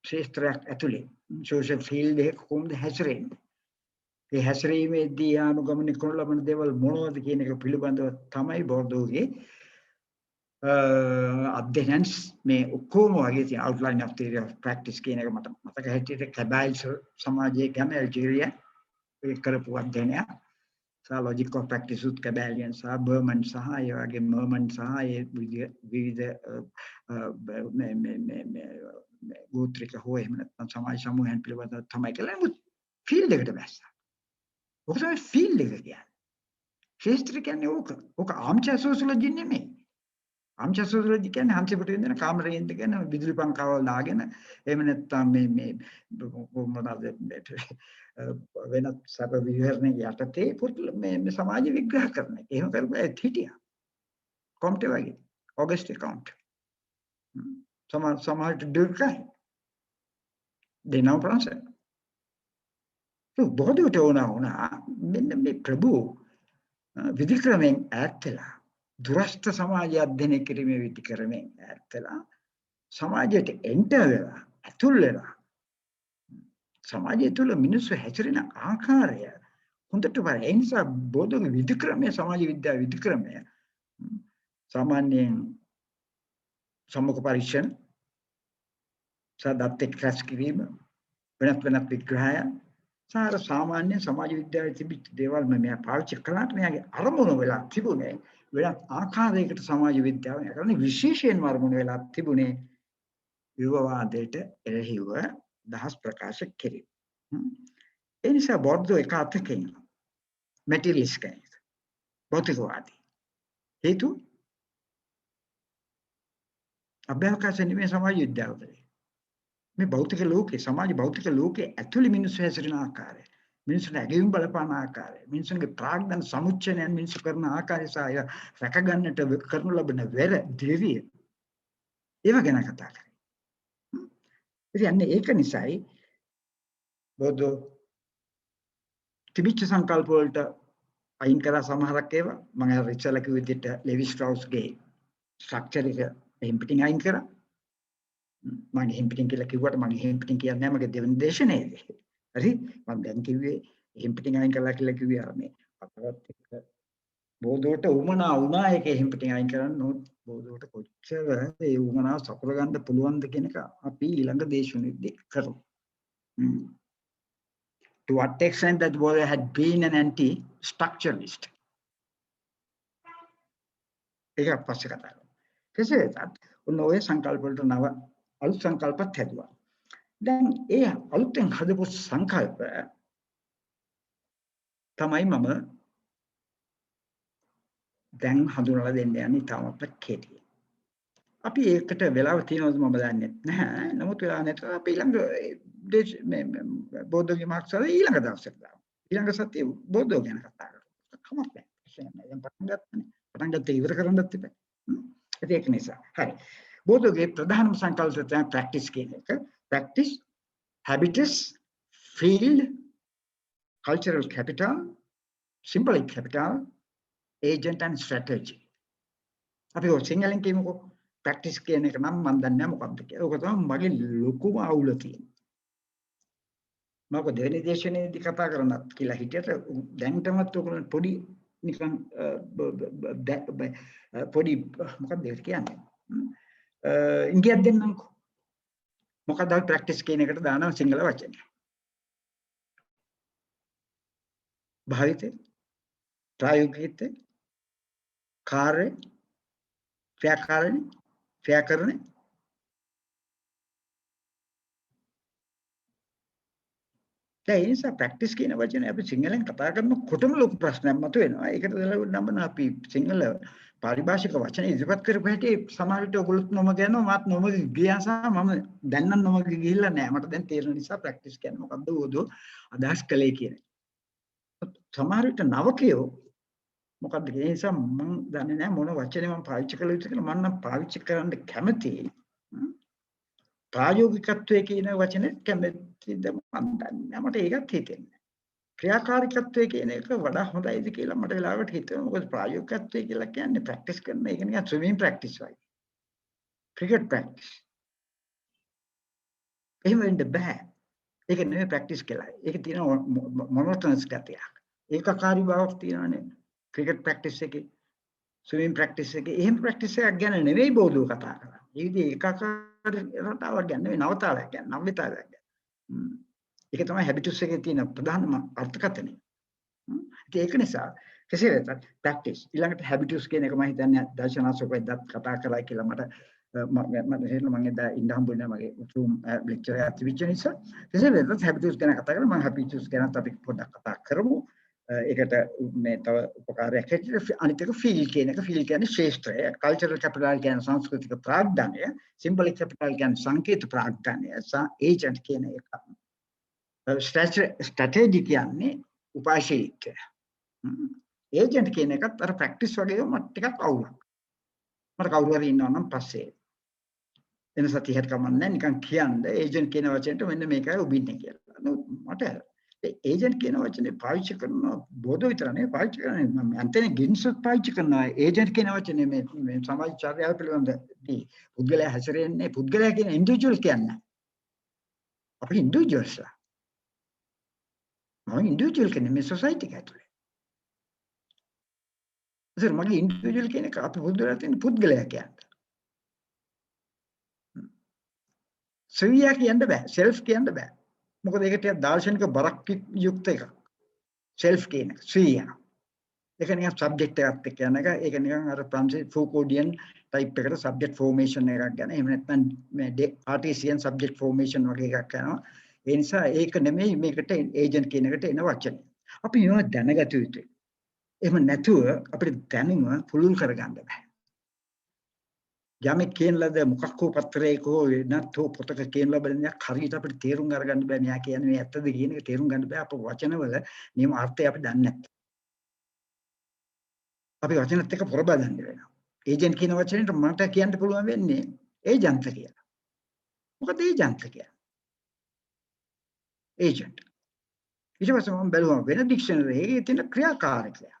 ක්ෂේත්‍රයක් ඇතුලේ social field එක කොහොමද හැසිරෙන්නේ? ඒ හැසිරීමේදී අනුගමනය කරන ලබන දේවල් මොනවද කියන එක පිළිබඳව තමයි බෝධෝගේ අධ්‍යයනස් මේ ඔක්කොම වගේ තියෙන outline of theory of practice කියන එක මට මතක හිටියේ කැබයිල් සමාජයේ ගැන ඇල්ජීරියා ඒ කරපු අධ්‍යයනයක්. logic of practice උත් කැබෑලියන් සහ බර්මන් සහ ඒ වගේ මර්මන් සහ ඒ විවිධ ගෝත්‍රික හෝ එහෙම නැත්නම් සමාජ සමූහයන් පිළිබඳව තමයි කියලා නමුත් ෆීල්ඩ් එකට බැස්සා. ඔක තමයි ෆීල්ඩ් එක කියන්නේ. ශාස්ත්‍ර කියන්නේ ඕක ආම්චා සෝසියොලොජි නෙමෙයි. ආම්චා සෝසියොලොජි කියන්නේ හන්සිපට ඉඳන කාමරේ ඉඳගෙන විදුලි පංකාවල් දාගෙන එහෙම නැත්නම් මේ මොනවාද වෙනත් සැප විහරණයේ යටතේ මේ සමාජ විග්‍රහ කරන එක. එහෙම කරලා හිටියා. කොම්ටේ වගේ. August count. සමාජ දුර්ගයි. දෙනව ප්‍රංශ. බොහෝට වුණා මෙන්න මේ ප්‍රභු විධික්‍රමෙන් ඈත්ලා දුරස්ත සමාජය අධ්‍යයනය කිරීමේ විධික්‍රමෙන් ඈත්ලා සමාජයට එන්ටර් වෙලා ඇතුල් වෙලා සමාජය තුළ මිනිස්සු හැසිරෙන ආකාරය හොඳට බලන්න. ඒ නිසා බෝධිගේ විධික්‍රමයේ සමාජ විද්‍යාව විධික්‍රමය සාමාන්‍යයෙන් සම්මුඛ පරීක්ෂණ සාදත් එක්රැස් කිරීම වෙනත් විග්‍රහය සාර සාමාන්‍ය සමාජ විද්‍යාවේ තිබිච්ච දේවල් මම පාවිච්චි කළාට මෙයාගේ අරමුණ වෙලා තිබුණේ වෙනත් ආකාරයකට සමාජ විද්‍යාව කරන්නේ විශේෂයෙන්ම අරමුණ වෙලා තිබුණේ විවවාදයට එරෙහිව දහස් ප්‍රකාශ කිරීම. ඒ නිසා බෞද්ධ එක අතකින් මැටීරියලිස්ට් කෙනෙක් භෞතිකවාදී හේතු අභ්‍යවකාශ නෙමෙයි සමාජ විද්‍යාව කරේ. මේ භෞතික ලෝකේ සමාජ භෞතික ලෝකේ ඇතුළේ මිනිස්සු හැසිරෙන ආකාරය මිනිස්සුන්ට ඇගයුම් බලපාන ආකාරය මිනිස්සුන්ගේ ප්‍රාග්ධන සමුච්චයන් මිනිස්සු කරන ආකාරය සහ රැක ගන්නට කරනු ලබන වෙර දිරිය ඒව ගැන කතා කරේ. ඉතින් ඒක නිසායි බොදු තිබිච්ච සංකල්ප වලට අයින් කරලා සමහරක් ඒවා මම අර ඉස්සෙල්ලා කිව්ව විදිහට ලෙවි ස්ට්‍රaussගේ ස්ට්‍රක්චර් එක එහෙම් පිටින් අයින් කරා. මම එහෙම් පිටින් කියලා කිව්වට මම එහෙම් පිටින් කියන්නේ නැහැ මගේ දෙවෙනි දේශනයේදී. හරි මම දැන් කිව්වේ එහෙම් පිටින් අයින් කළා කියලා කිව්වේ අර මේ අපවත් එක්ක බෝධුවට උමනා වුණා ඒක එහෙම් පිටින් අයින් කරන්න ඕන බෝධුවට කොච්චර ඒ උමනාව සපුර ගන්න පුළුවන්ද කියන එක අපි ඊළඟ දේශනෙදී කරමු. To what extent that Bodha had been an anti-structuralist. ඒක පස්සේ කතා කරමු. කෙසේ වෙතත් ඔන්න ඔය සංකල්ප වලට නව අලුත් සංකල්පත් හැදුවා. දැන් ඒ අලුතෙන් හදපු සංකල්ප තමයි මම දැන් හඳුනලා දෙන්න යන්නේ තාමත් කෙටි. අපි ඒකට වෙලාව තියෙනවද මම දන්නේ නැහැ. නමුත් වෙලාව නැත්නම් අපි ඊළඟ බෝධෝගේ මාක්සල ඊළඟ දවසට දාමු. ඊළඟ සතියේ බෝධෝ ගැන කතා කරමු. කමක් නැහැ. දැන් පටන් ගත්තේ ඉවර කරන්නත් තිබේ. ඒක නිසා. හරි. බෝධෝගේ ප්‍රධානම සංකල්පය තමයි ප්‍රැක්ටිස් කියන එක. Practice, habitus, field, cultural capital, symbolic capital, agent and strategy. අපි ඔය සිංහලෙන් කියමුකෝ ප්‍රැක්ටිස් කියන එක නම් මම දන්නේ නැහැ මොකක්ද කියලා. ඒක තමයි මගේ ලොකුම අවුල තියෙන්නේ. මම දෙවෙනි දේශනයේදී කතා කරනත් කියලා හිටියට දැන්ටමත් ඔයගොල්ලෝ පොඩි නිකන් පොඩි මොකක්ද ඒක කියන්නේ? ඉංග්‍රීසියෙන් දෙන්නම්කෝ. මොකක්ද ප්‍රැක්ටිස් කියන එකට දානවා සිංහල වචනේ. භාවිතේ, ප්‍රායෝගිකත්වය, කාර්ය, ව්‍යාකරණ ඒ නිසා ප්‍රැක්ටිස් කියන වචනේ අපි සිංහලෙන් කතා කරනකොටම ලොකු ප්‍රශ්නයක් මතුවෙනවා. ඒකට නම්බන අපි සිංහල පාරිභාෂික වචන ඉදිරිපත් කරපු හැටි සමහර විට ඔයගොල්ලොත් නොමග යනවා මාත් නොමග ගියා සහ මම දැන් නම් නොමග ගිහිල්ලා නැහැ. මට දැන් තේරෙන නිසා ප්‍රැක්ටිස් කියන්නේ මොකද්ද ඕදෝ අදහස් කළේ කියන එක. සමහර විට නවකයෝ මොකද්ද ඒ නිසා මම දන්නේ නැහැ මොන වචනේ මම පාවිච්චි කළ යුතුද කියලා. මම නම් පාවිච්චි කරන්න කැමතියි. ප්‍රායෝගිකත්වයේ කියන වචනේ කැමතිද මම දන්නේ. මට ඒකත් හිතෙන්නේ. ක්‍රියාකාරීත්වයේ කියන එක වඩා හොඳයිද කියලා මට වෙලාවකට හිතෙනවා. මොකද ප්‍රායෝගිකත්වය කියලා කියන්නේ ප්‍රැක්ටිස් කරන එක නිකන් ස්විමින් ප්‍රැක්ටිස් වගේ. Cricket practice. එහෙම වෙන්න බෑ. ඒක නෙමෙයි ප්‍රැක්ටිස් කියලා. ඒක තියෙන මොනොටනස් ගතියක්. ඒකකාරී බවක් තියෙනවානේ. ක්‍රිකට් ප්‍රැක්ටිස් එකේ ස්විමින් ප්‍රැක්ටිස් එකේ එහෙම ප්‍රැක්ටිස් එකක් ගැන නෙමෙයි බෝධුව කතා කරන්නේ. ඒ විදිහේ ඒකාකාරී රටාවක් ගැන නෙමෙයි නවතාවක් ගැන නව්‍යතාවයක් ගැන. ඒක තමයි හැබිටස් එකේ තියෙන ප්‍රධානම අර්ථකථනය. ඒක නිසා කෙසේ වෙතත් ප්‍රැක්ටිස් ඊළඟට හැබිටස් කියන එක මම හිතන්නේ දර්ශනාසෝකෙන්දත් කතා කරලා කියලා මට හිතෙනවා මම එදා ඉන්න හම්බුනේ මගේ Zoom ලෙක්චර් එකක් තිබිච්ච නිසා කෙසේ වෙතත් හැබිටස් ගැන කතා කරලා මම හැබිටස් ගැනත් අපි පොඩ්ඩක් කතා කරමු. ඒකට මේ තව උපකාරයක් හැටියට අනිත් එක ෆීල් කියන එක ෆීල් කියන්නේ ශේෂ්ත්‍රය කල්චරල් කැපිටල් කියන්නේ සංස්කෘතික ප්‍රාග්ධනය සිම්බොලික් කැපිටල් කියන්නේ සංකේත ප්‍රාග්ධනය ඒජන්ට් කියන එක ස්ට්‍රැටජි කියන්නේ උපාශීලිකය ඒජන්ට් කියන එකත් අර ප්‍රැක්ටිස් වගේ මට ටිකක් අවුලක් මට කවුරු හරි ඉන්නවා නම් පස්සේ එන සතියකට කමන්නේ නිකන් කියන්නේ ඒජන්ට් කියන වචනට මෙන්න මේකයි උබින්නේ කියලා මට ඒජන්ට් කියන වචනේ පාවිච්චි කරන බොදු විතර නෙවෙයි පාවිච්චි කරන්නේ මම අන්තනේ ගින්සොත් පාවිච්චි කරනවා ඒජන්ට් කියන වචනේ මේ සමාජ චර්යාව පිළිබඳදී පුද්ගලයා හැසිරෙන්නේ පුද්ගලයා කියන ඉන්ඩිවිජුවල් කියන්නේ අපි ඉන්ඩිවිජුවල්ස්ලා මම ඉන්ඩිවිජුවල් කියන්නේ මේ සොසයිටි එක ඇතුලේ ඉතින් මගේ ඉන්ඩිවිජුවල් කියන එක අපි පුද්ගලයා තියෙන පුද්ගලයා කියන්නේ ස්වීයා කියන්න බෑ සෙල්ෆ් කියන්න බෑ මොකද ඒක ටික දාර්ශනික බරක් යුක්ත එකක් self කියන එක ස්වීයා ඒක නිකන් සබ්ජෙක්ට් එකක් එක්ක යන එක ඒක නිකන් අර ප්‍රොන්සි ෆූකෝඩියන් ටයිප් එකට සබ්ජෙක්ට් ෆෝමේෂන් එකක් ගන්න එහෙම නැත්නම් මේ ආර්ටිසියන් සබ්ජෙක්ට් ෆෝමේෂන් වගේ එකක් යනවා ඒ නිසා ඒක නෙමෙයි මේකට ඒජන්ට් කියන එකට එන වචනේ අපි මේවා දැනගත යුතුයි එහෙම නැතුව අපිට දැනුම පුළුල් කරගන්න බෑ යමෙක් කියන ලද මොකක් හෝ පත්‍රයක හෝ නැත්නම් පොතක කියන ලබන්නේ හරියට අපිට තේරුම් අරගන්න බෑ මෙයා කියන්නේ මේ ඇත්තද කියන එක තේරුම් ගන්න බෑ අප වචනවල නියම අර්ථය අපි දන්නේ නැත්නම් අපි වචනත් එක්ක පොරබදන්න වෙනවා ඒජන්ට් කියන වචනේට මට කියන්න පුළුවන් වෙන්නේ ඒජන්ත කියලා මොකද ඒජන්ත කියන්නේ ඒජන්ට් ඊට පස්සේ මම බැලුවා වෙන ඩික්ෂනරි එකේ තියෙන ක්‍රියාකාරකය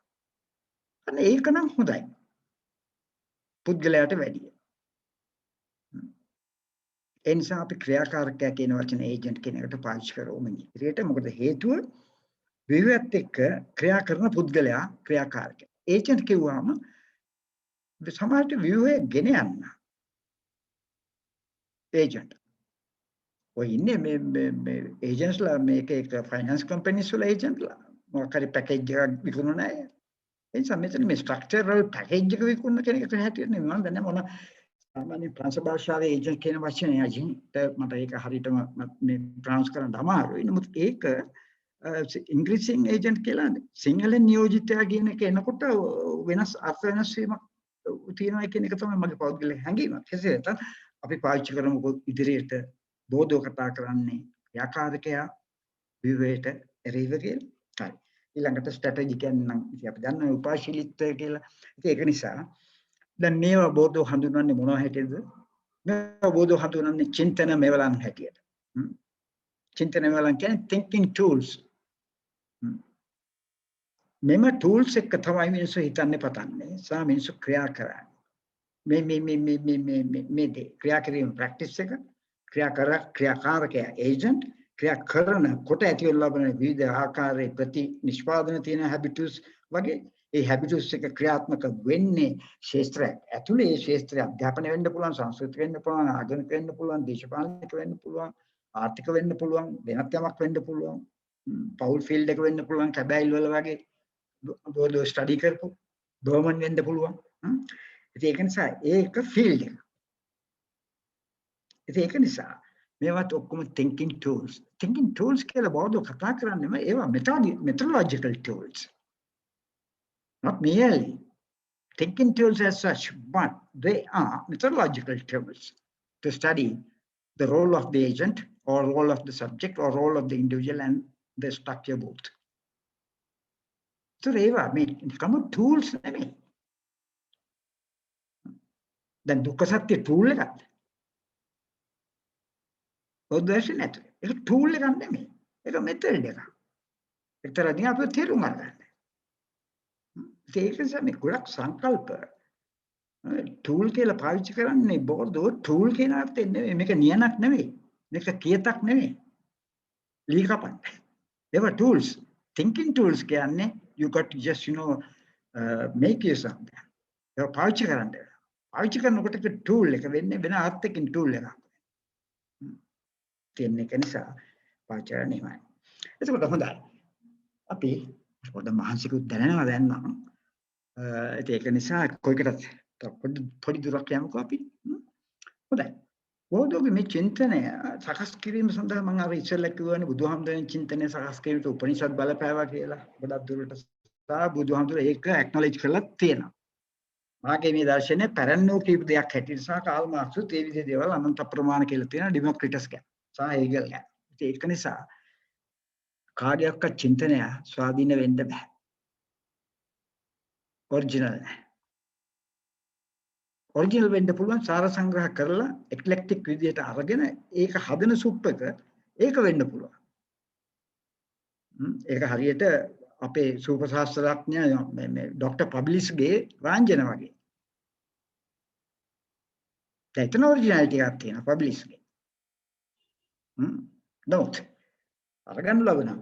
අන්න ඒක නම් හොඳයි පුද්ගලයාට වැඩිය ඒ නිසා අපි ක්‍රියාකාරකය කියන වචනේ ඒජන්ට් කියන එකට පාවිච්චි කරමු ඉතින් මොකද හේතුව විවේත් එක්ක ක්‍රියා කරන පුද්ගලයා ක්‍රියාකාරකය ඒජන්ට් කිව්වම සමාජයට විවේක ගෙන යන්න ඒජන්ට් ඔය ඉන්නේ මේ ඒජන්ට්ස්ලා මේක එක ෆයිනෑන්ස් කම්පැනිස් වල ඒජන්ට්ලා මොකක් හරි පැකේජ් එකක් විකුණන අය ඒ නිසා මෙතන මේ ස්ට්‍රක්චරල් පැකේජ් එක විකුණන කෙනෙක් හැටියට නෙමෙයි මම දන්නේ මොන සාමාන්‍ය ප්‍රංශ භාෂාවේ ඒජන්ට් කියන වචනේ අජින්ට මට ඒක හරියටම මේ ප්‍රොනවුන්ස් කරන්න අමාරුයි. නමුත් ඒක ඉංග්‍රීසියෙන් ඒජන්ට් කියලා සිංහලෙන් නියෝජිතයා කියන එක එනකොට වෙනස් අර්ථ වෙනස් වීමක් තියෙනවා කියන එක තමයි මගේ පෞද්ගලික හැඟීම. කෙසේ වෙතත් අපි පාවිච්චි කරමු ඉදිරියට බෝධෝ කතා කරන්නේ ක්‍රියාකාරකයා විවේට එරෙහිව කියලා. හරි. ඊළඟට ස්ට්‍රැටජි කියන්නේ නම් ඉතින් අපි දන්නවා උපාශීලීත්වය කියලා. ඉතින් ඒක නිසා දැන් මේවා බෝධෝ හඳුන්වන්නේ මොනවා හැටියද? මේවා බෝධෝ හඳුන්වන්නේ චින්තන මෙවලන් හැටියට. චින්තන මෙවලන් කියන්නේ thinking tools. මෙම tools එක තමයි මිනිස්සු හිතන්නේ පතන්නේ. සා මිනිස්සු ක්‍රියා කරන්නේ. මේ ක්‍රියා කිරීම ප්‍රැක්ටිස් එක ක්‍රියාකාරකය ඒජන්ට් ක්‍රියා කරන කොට ඇති වෙන ලබන විවිධ ආකාරයේ ප්‍රති නිෂ්පාදන තියෙන හැබිටස් වගේ ඒ හැබිටස් එක ක්‍රියාත්මක වෙන්නේ ශාස්ත්‍රයක් ඇතුලේ ඒ ශාස්ත්‍රය අධ්‍යාපනය වෙන්න පුළුවන් සංස්කෘතික වෙන්න පුළුවන් ආගමික වෙන්න පුළුවන් දේශපාලනික වෙන්න පුළුවන් ආර්ථික වෙන්න පුළුවන් වෙනත් යමක් වෙන්න පුළුවන් පවුල් ෆීල්ඩ් එක වෙන්න පුළුවන් කැබැයිල් වල වගේ බෝධෝ ස්ටඩි කරපු ගවර්න්මන්ට් වෙන්න පුළුවන් ඉතින් ඒක නිසා ඒක ෆීල්ඩ් එක ඉතින් ඒක නිසා මේවත් ඔක්කොම thinking tools කියලා බෝධෝ කතා කරන්නේ ඒවා methodological tools not merely thinking tools as such, but they are methodological tools to study the role of the agent or role of the subject or role of the individual and the structure both. So they are come tools නෙමෙයි. දැන් දුක්ඛ සත්‍ය tool එකක්ද? ඔද්දේශ නැතුව. ඒක tool එකක් නෙමෙයි. ඒක method එකක්. එක්තරා අපේ තේරුම් ගන්න. ඒක නිසා මේ ගොඩක් සංකල්ප ටූල් කියලා පාවිච්චි කරන්නේ බෝධෝ ටූල් කියන අර්ථයෙන් නෙමෙයි මේක නියනක් නෙමෙයි මේක කියතක් නෙමෙයි ලී කපන්න ඒවා tools thinking tools කියන්නේ you got to just make you something ඒක පාවිච්චි කරනකොට ඒක tool එක වෙන්නේ වෙන අර්ථයකින් tool එකක් තියෙන එක නිසා පාවිච්චි කරන්නේ එතකොට හොඳයි අපි පොඩ මහන්සියකුත් දැනෙනවා දැන් නම්. ඒක නිසා කොයිකටත් පොඩි දුරක් යමුකෝ අපි. හොඳයි. බෝධෝගේ මේ චින්තනය සකස් කිරීම සඳහා මම අර ඉස්සෙල්ලා කිව්වනේ බුදුහාමුදුරනේ චින්තනය සකස් කිරීමට උපනිෂද් බලපෑවා කියලා. ගොඩක් දුරට සා බුදුහාමුදුර ඒක ඇක්නොලෙජ් කරලා තියෙනවා. මාගේ මේ දර්ශනය පැරණි කීප දෙයක් හැටියට සහ කාල් මාක්ස් ඒ විදිහේ දේවල් අනන්ත ප්‍රමාණ කියලා තියෙනවා ඩෙමොක්‍රිටස් ගැන. සහ හේගල් ගැන. ඒක නිසා කාර්යයක් චින්තනය ස්වාධීන වෙන්න බෑ. ඔරිජිනල් නෑ. ඔරිජිනල් වෙන්න පුළුවන් සාර සංග්‍රහ කරලා එක්ලෙක්ටික් විදියට අරගෙන ඒක හදන සුප් එක ඒක වෙන්න පුළුවන්. ඒක හරියට අපේ සූප ශාස්ත්‍රඥ මේ ડોક્ટર පබ්ලිස්ගේ රාංජන වගේ. ඒතන ඔරිජිනැලිටි එකක් තියෙනවා පබ්ලිස්ගේ. නෝට් අරගන්න ලබනවා.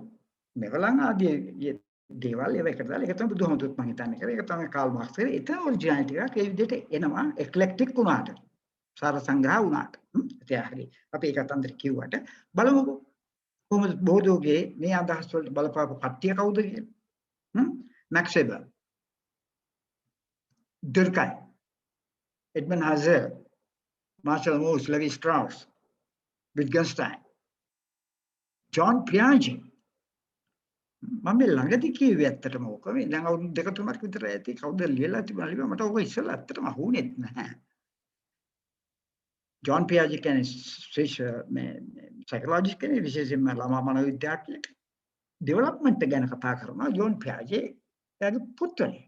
මෙවලන් ආදී දේවල් ඒව එකට දාලා ඒක තමයි බුදුහමතුත් මම හිතන්නේ කියලා. ඒක තමයි කාල් මාක්ස් කරේ. ඒතන ඔරිජිනැලිටි එකක් ඒ විදිහට එනවා එක්ලෙක්ටික් වුණාට. සාර සංග්‍රහ වුණාට. ඒ හරි. අපි ඒකත් අන්තර කිව්වට බලමුකෝ. කොහොමද බෝධෝගේ මේ අදහස් වලට බලපාපු කට්ටිය කවුද කියලා? මැක්ස් වෙබර්, ඩර්කයි, Edmund Husserl, Marshall Mauss, Levi Strauss, Wittgenstein, Jean පියාජේ. මම ළඟදී කිව්වේ ඇත්තටම ඕක මේ දැන් අවුරුදු දෙක තුනක් විතර ඇති කවුද ලියලා තිබුණා මට ඕක ඉස්සෙල්ලා ඇත්තටම අහුුනේ නැහැ. ජොන් පියාජේ කියන්නේ මේ සයිකොලොජිස්ට් කෙනෙක් විශේෂයෙන්ම ළමා මනෝවිද්‍යාඥයෙක්. ඩෙවලොප්මන්ට් ගැන කතා කරනවා ජොන් පියාජේ එයාගේ පුත්‍රයා.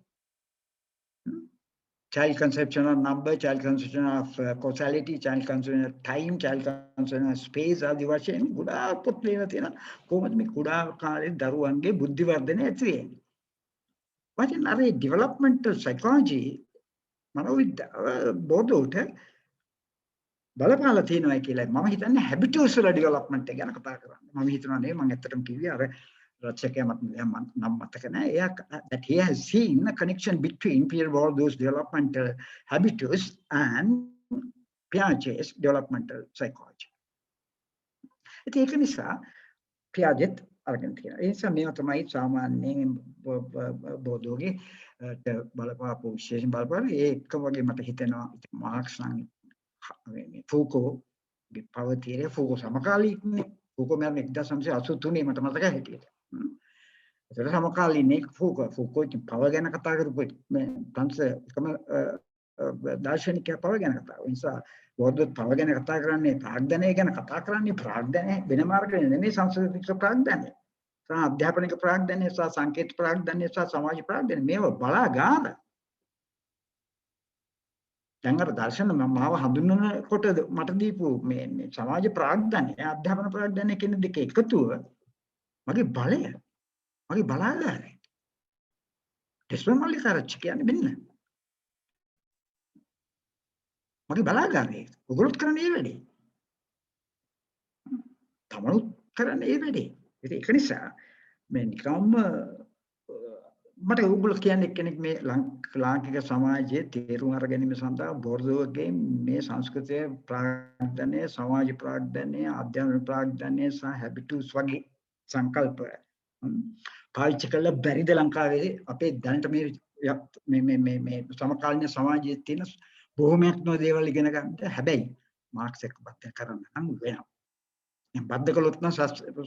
Child conception of number, child conception of causality, child conception of time, child conception of space ආදී වශයෙන් ගොඩාක් පොත් ලියලා තියෙනවා. කොහොමද මේ කුඩා කාලේ දරුවන්ගේ බුද්ධි වර්ධනය ඇති වෙන්නේ? වචන අර ඩෙවලොප්මන්ටල් සයිකොලොජි මනෝවිද්‍යාව බෝධෝට බලපාලා තියෙනවා කියලා මම හිතන්නේ හැබිටස් වල ඩෙවලොප්මන්ට් එක ගැන කතා කරන්නේ. මම හිතනවා නේ මම ඇත්තටම කිව්වේ අර රචකයා නම් මතක නැහැ. එයා that he has seen a connection between Pierre Bourdieu's developmental habitus and Piaget's developmental psychology. ඒක නිසා පියාජෙත් අරගෙන තියෙනවා. ඒ නිසා මේවා තමයි සාමාන්‍යයෙන් බෝධෝගේ බලපාපු විශේෂ බලපාන ඒක වගේ මට හිතෙනවා මාක්ස් නම් මේ ෆූකෝගේ පවතියේ ෆූකෝ සමකාලීනනේ ෆූකෝ මම 1983 මට මතකයි හිටියේ. ඒතර සමකාලීනේ ෆූකෝ ඉතින් පව ගැන කතා කරපු මේ ප්‍රංශ එකම දාර්ශනිකයා පව ගැන කතා. ඒ නිසා බෝධිත් පව ගැන කතා කරන්නේ ප්‍රාග්ධනය ගැන කතා කරන්නේ ප්‍රාග්ධනය වෙන මාර්ගයෙන් නෙමෙයි සංස්කෘතික ප්‍රාග්ධනය. සහ අධ්‍යාපනික ප්‍රාග්ධනය සහ සංකේත ප්‍රාග්ධනය සහ සමාජ ප්‍රාග්ධනය මේව බලා ගන්න. දැන් අර දර්ශන මාව හඳුන්වනකොට මට දීපු මේ සමාජ ප්‍රාග්ධනය අධ්‍යාපන ප්‍රාග්ධනය කියන දෙක එකතුව මගේ බලය මගේ බලාගාරය ඩෙස්මන්ඩ් මල්ලිකාරච්චි කියන්නේ මෙන්න මගේ බලාගාරය ඔගොල්ලොත් කරන්නේ ඒ වැඩේ තමනුත් කරන්නේ ඒ වැඩේ ඒක නිසා මේ නිකම්ම මට ඔයගොල්ලෝ කියන්නේ කෙනෙක් මේ ලාංකික සමාජයේ තේරුම් අර ගැනීම සඳහා බෝර්දෝගේ මේ සංස්කෘතිය ප්‍රාග්ධනය සමාජ ප්‍රාග්ධනය අධ්‍යාපන ප්‍රාග්ධනය සහ හැබිටස් වගේ සංකල්ප පාවිච්චි කළ බැරිද ලංකාවේ අපේ දැනට මේ සමකාලීන සමාජයේ තියෙන බොහොමයක් නෝ දේවල් ඉගෙන ගන්නට හැබැයි මාක්ස් එක්ක බද්ධ කරන්න නම් වෙනවා. දැන් බද්ධ කළොත් නම්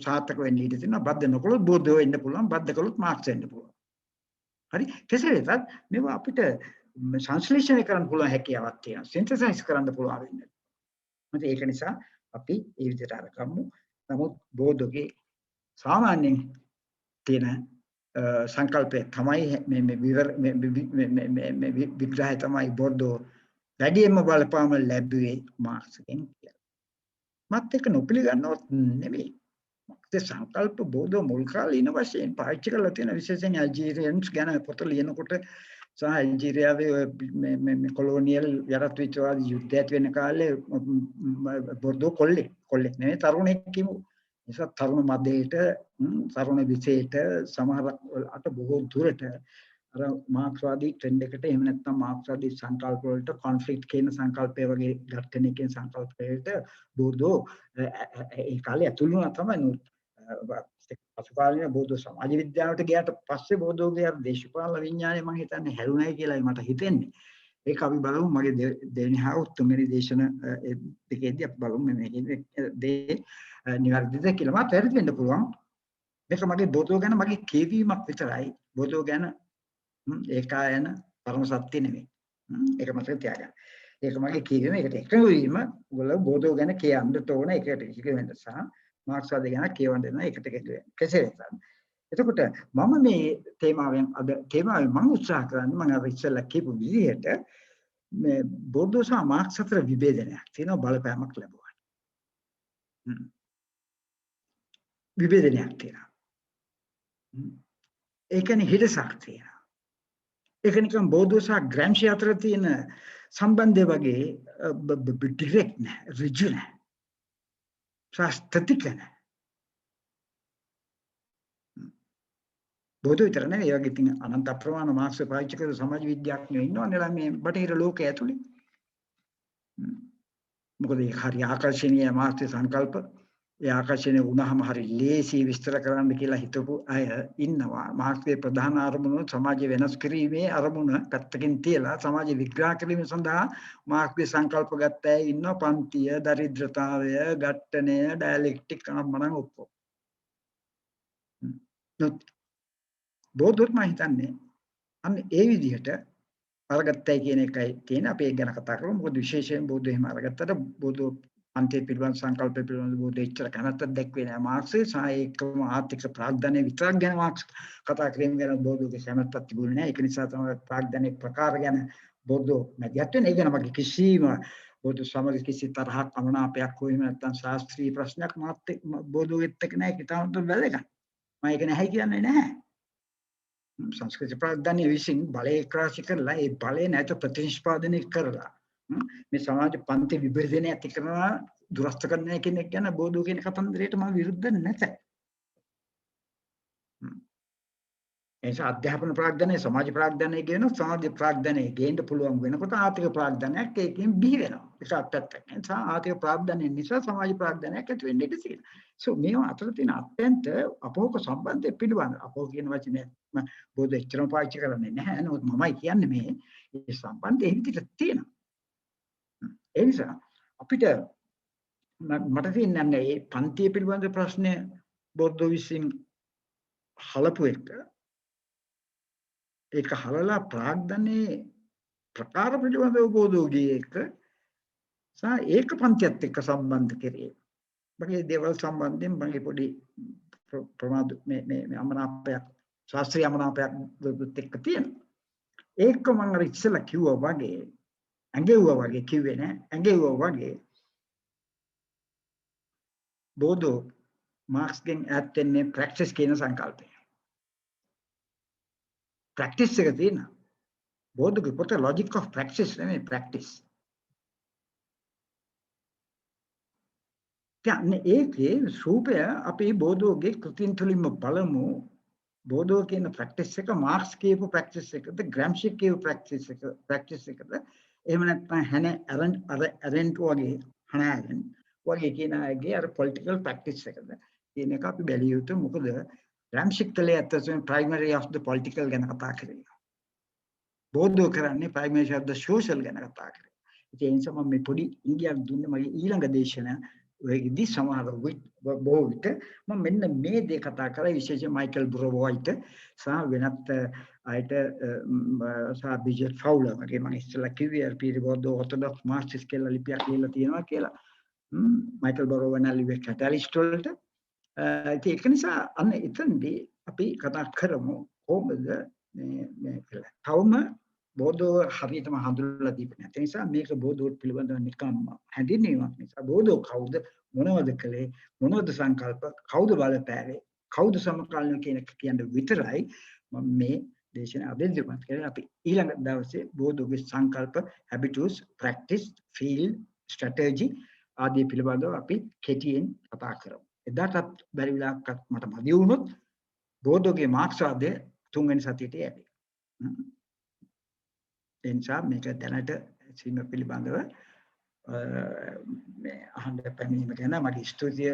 සාර්ථක වෙන්න ඉඩ තියෙනවා. බද්ධ නොකළොත් බෝධෝ වෙන්න පුළුවන්. බද්ධ කළොත් මාක්ස් වෙන්න පුළුවන්. හරි කෙසේ වෙතත් මේවා අපිට සංශ්ලේෂණය කරන්න පුළුවන් හැකියාවක් තියෙනවා. සින්තසයිස් කරන්න පුළුවන් වෙන්නේ. මොකද ඒක නිසා අපි මේ විදිහට අරගමු. නමුත් බෝධෝගේ සාමාන්‍යයෙන් තියෙන සංකල්පය තමයි මේ විග්‍රහය තමයි බෝර්ඩෝ වැඩියෙන්ම බලපාම ලැබුවේ මාක්ස්ගෙන් කියලා. මත් එක නොපිළිගන්නවත් නෙමෙයි. මාක්ස්ගේ සංකල්ප බෝධෝ මුල් කාලීන වශයෙන් පාවිච්චි කරලා තියෙන විශේෂයෙන් ඇල්ජීරියන්ස් ගැන පොත ලියනකොට සහ ඇල්ජීරියාවේ මේ කොලෝනියල් යටත්විච්වාද යුද්ධයක් වෙන කාලේ බෝර්ඩෝ කොල්ලෙක් නෙමෙයි තරුණෙක් කිමු. නිසා තරුණ මදේට තරුණ විශේෂයට සමහර අට බොහෝ දුරට අර මාක්ස්වාදී ට්‍රෙන්ඩ් එකට එහෙම නැත්නම් මාක්ස්වාදී සංකල්ප වලට කොන්ෆ්ලික්ට් කියන සංකල්පය වගේ ඝට්ටනය කියන සංකල්පයට බෝධෝ ඒ කාලේ ඇතුළු වුණා තමයි පසුකාලීන බෝධෝ සමාජ විද්‍යාවට ගියාට පස්සේ බෝධෝගේ අර දේශපාලන විඥානය මම හිතන්නේ හැරුණයි කියලා මට හිතෙන්නේ. ඒක අපි බලමු මගේ දෙවෙනි හා තුන්වෙනි දේශන දෙකේදී අපි බලමු මේකේ දේ නිවැරදිද කියලා. මට වැරදි වෙන්න පුළුවන්. මේක මගේ බෝධෝ ගැන මගේ කියවීමක් විතරයි. බෝධෝ ගැන ඒකායන පරම සත්‍ය නෙමෙයි. ඒක මතක තියාගන්න. ඒක මගේ කියවීම. ඒකට එකඟ වීම ඔයගොල්ලෝ බෝධෝ ගැන කියන්න ඕන එකට එක වෙන්න සහ මාක්ස්වාදය ගැන කියවන්න දෙනවා එකට එකතු වෙන්න. කෙසේ වෙතත්. එතකොට මම මේ තේමාවෙන් මම උත්සාහ කරන්නේ මම අර ඉස්සෙල්ලා කියපු විදිහට මේ බෝධෝ සහ මාක්ස් අතර විභේදනයක් තියෙනවා බලපෑමක් ලැබුවා. විභේදනයක් තියෙනවා. ඒ කියන්නේ හිඩසක් තියෙනවා. ඒක නිකන් බෝධෝ සහ ග්‍රැම්ෂි අතර තියෙන සම්බන්ධය වගේ ඩිරෙක්ට් නෑ, රිජු නෑ. ස්ථතික නෑ. බෝධෝ විතර නෙවෙයි ඒ වගේ තියෙන අනන්ත අප්‍රමාණ මාක්ස් පාවිච්චි කරන සමාජ විද්‍යාඥයෝ ඉන්නවනේ මේ බටහිර ලෝකයේ ඇතුලේ. මොකද ඒ හරි ආකර්ශනීය මාක්ස් සංකල්ප ඒ ආකර්ෂණීය වුණාම හරි ලේසි විස්තර කරන්න කියලා හිතපු අය ඉන්නවා. මාක්ස්ගේ ප්‍රධාන අරමුණ සමාජය වෙනස් කිරීමේ අරමුණ පැත්තකින් තියලා සමාජය විග්‍රහ කිරීම සඳහා මාක්ස්ගේ සංකල්ප ගත්ත අය ඉන්නවා. පන්තිය, දරිද්‍රතාවය, ඝට්ටනය, ඩයලෙක්ටික් අනම්මනම් ඔක්කොම. බෝධොත් මම හිතන්නේ අන්න ඒ විදිහට අරගත්තයි කියන එකයි තියෙන. අපි ඒක ගැන කතා කරමු. මොකද විශේෂයෙන් බෝධෝ එහෙම අරගත්තට බෝධෝ අන්තිම පිළිබඳ සංකල්ප පිළිබඳ බෝධෝ එච්චර කැමැත්තක් දැක්වේ නෑ මාක්ස්ගේ. සායකම ආර්ථික ප්‍රාග්ධනයේ විතරක් ගැන මාක්ස් කතා කිරීම ගැන බෝධෝගේ කැමැත්තක් තිබුණේ නෑ. ඒක නිසා තමයි ප්‍රාග්ධනයේ ප්‍රකාර ගැන බෝධෝ මැදිහත් වෙන්නේ. ඒ ගැන මගේ කිසිම බෝධෝ සමග කිසි තරහක් අමනාපයක් හෝ එහෙම නැත්නම් ශාස්ත්‍රීය ප්‍රශ්නයක් මාත් බෝධෝගෙත් එක්ක නෑ. ඒක තාමත් වැදගත්. මම ඒක නැහැ කියන්නේ නැහැ. සංස්කෘති ප්‍රාග්ධනයේ විසින් බලය ක්‍රාශි කරලා ඒ බලය නැවත ප්‍රතිනිෂ්පාදනය කරලා මේ සමාජ පන්ති විභජනය ඇති කරනවා දුරස්ත කරන කෙනෙක් ගැන බෝධෝ කියන කතන්දරයට මම විරුද්ධ නැත. එනිසා අධ්‍යාපන ප්‍රාග්ධනයේ සමාජ ප්‍රාග්ධනයේ කියන සමාජ ප්‍රාග්ධනයේ ගේන්න පුළුවන් වෙනකොට ආර්ථික ප්‍රාග්ධනයක් ඒකෙන් බිහි වෙනවා. ඒක අත්‍යත්තක්. එනිසා ආර්ථික ප්‍රාග්ධනයේ නිසා සමාජ ප්‍රාග්ධනයක් ඇති වෙන්න ඉඩ තියෙනවා. මේවා අතර තියෙන අත්‍යන්ත අපෝක සම්බන්ධය පිළිබඳ අපෝක කියන වචනේ බෝධෝ එච්චරම පාවිච්චි කරන්නේ නැහැ. නමුත් මමයි කියන්නේ මේ සම්බන්ධය හිතිට තියෙනවා. ඒ නිසා අපිට මට තියෙන්නේ මේ පන්තිය පිළිබඳ ප්‍රශ්නය බෝධෝ විසින් හලපු එක ඒක හලලා ප්‍රාග්ධනයේ ප්‍රකාර පිළිබඳව බෝධෝගේ එක සහ ඒක පන්තියත් එක්ක සම්බන්ධ කරේ. මගේ දේවල් සම්බන්ධයෙන් මගේ පොඩි ප්‍රමාද මේ අමනාපයක් ශාස්ත්‍රීය අමනාපයක් එක්ක තියෙනවා. ඒක මම අර ඉස්සෙල්ලා කිව්වා වගේ ඇඟෙව්වා වගේ කිව්වේ නෑ. ඇඟෙව්වා වගේ බෝධෝ මාක්ස්ගෙන් ඈත් වෙන්නේ ප්‍රැක්ටිස් කියන සංකල්පය. ප්‍රැක්ටිස් එක තියෙනවා. බෝධෝගේ පොත ලොජික් ඔෆ් ප්‍රැක්ටිස් නෙමෙයි ප්‍රැක්ටිස්. දැන් ඒකේ රූපය අපි බෝධෝගේ කෘතින් තුලින්ම බලමු. බෝධෝ කියන ප්‍රැක්ටිස් එක මාක්ස් කියපු ප්‍රැක්ටිස් එකද ග්‍රැම්ෂි කියපු ප්‍රැක්ටිස් එකද එහෙම නැත්නම් ඇරෙන්ට් වගේ කියන අයගේ අර පොලිටිකල් ප්‍රැක්ටිස් එකද කියන එක අපි බැලිය යුතුයි. මොකද ග්‍රැම්ෂි කලේ ඇත්තටම ප්‍රයිමරි ඔෆ් ද පොලිටිකල් ගැන කතා කරනවා. බෝධෝ කරන්නේ ප්‍රයිමරි ඔෆ් ද සෝෂල් ගැන කතා කරනවා. ඒ නිසා මම මේ පොඩි ඉංග්‍රීසියක් දුන්නේ මගේ ඊළඟ දේශන වෙයිදී සමහර බොහෝ විට මම මෙන්න මේ දේ කතා කරා විශේෂයෙන් මයිකල් බ්‍රොවයිට් සහ වෙනත් අයට සහ බිජර් ෆවුලර් වගේ මම ඉස්සෙල්ලා කිව්වේ පීරිබෝධෝ ඔර්තොඩොක්ස් මාර්ක්සිස්ට් කියලා ලිපියක් ලියලා තියෙනවා කියලා. මයිකල් බ්‍රොවර් නැලිවේ කැටලිස්ට් වලට ඒක නිසා අන්න එතනදී අපි කතා කරමු කොහොමද මේ කියලා. තවම බෝධෝ හරියටම හඳුන්වලා දීපේ නැති නිසා මේක බෝධෝ පිළිබඳව නිකම්ම හැඳින්වීමක් නිසා බෝධෝ කවුද මොනවද කළේ මොනවද සංකල්ප කවුද බලපෑවේ කවුද සමකාලීන කියන එක කියන්න විතරයි මම මේ දේශනාව අදින්දිමත් කරන්නේ. අපි ඊළඟ දවසේ බෝධෝගේ සංකල්ප හැබිටුස් ප්‍රැක්ටිස් ෆීල්ඩ් ස්ට්‍රැටජි ආදී පිළිබඳව අපි කෙටියෙන් කතා කරමු. එදාටත් බැරි වෙලාවකට මට මදි වුණොත් බෝධෝගේ මාක්ස්වාදය තුන්වෙනි සතියට යැයි. එනිසා මේක දැනට සීම පිළිබඳව මේ අහන්න පැමිණීම ගැන මට ස්තුතිය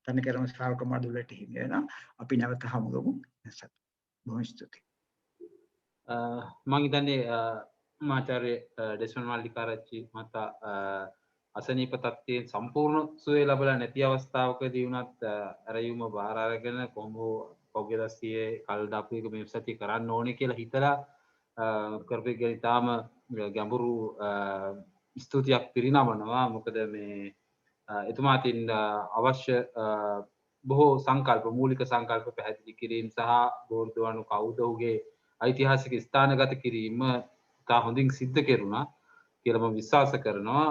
තනිකරම ශ්‍රාවක මඩුලට හිමි වෙනවා. අපි නැවත හමුගමු. බොහොම ස්තුතියි. මම හිතන්නේ මාචාර්ය ඩෙස්මන් මල්ලිකාරච්චි මහතා අසනීප තත්ත්වයෙන් සම්පූර්ණ සුවය ලැබලා නැති අවස්ථාවකදී වුණත් ඇරයුම බාර අරගෙන කොහොම පොගේ දස්තියේ කල් දාපු එක මේ සතිය කරන්න ඕනේ කියලා හිතලා කරපු එක ඉතාම ගැඹුරු ස්තුතියක් පිරිනමනවා. මොකද මේ එතුමාටින් අවශ්‍ය බොහෝ සංකල්ප මූලික සංකල්ප පැහැදිලි කිරීම සහ බෝර්දුවණු කවුද ඔහුගේ ඓතිහාසික ස්ථානගත කිරීම තා හොඳින් සිද්ධ කෙරුණා කියලා මම විශ්වාස කරනවා.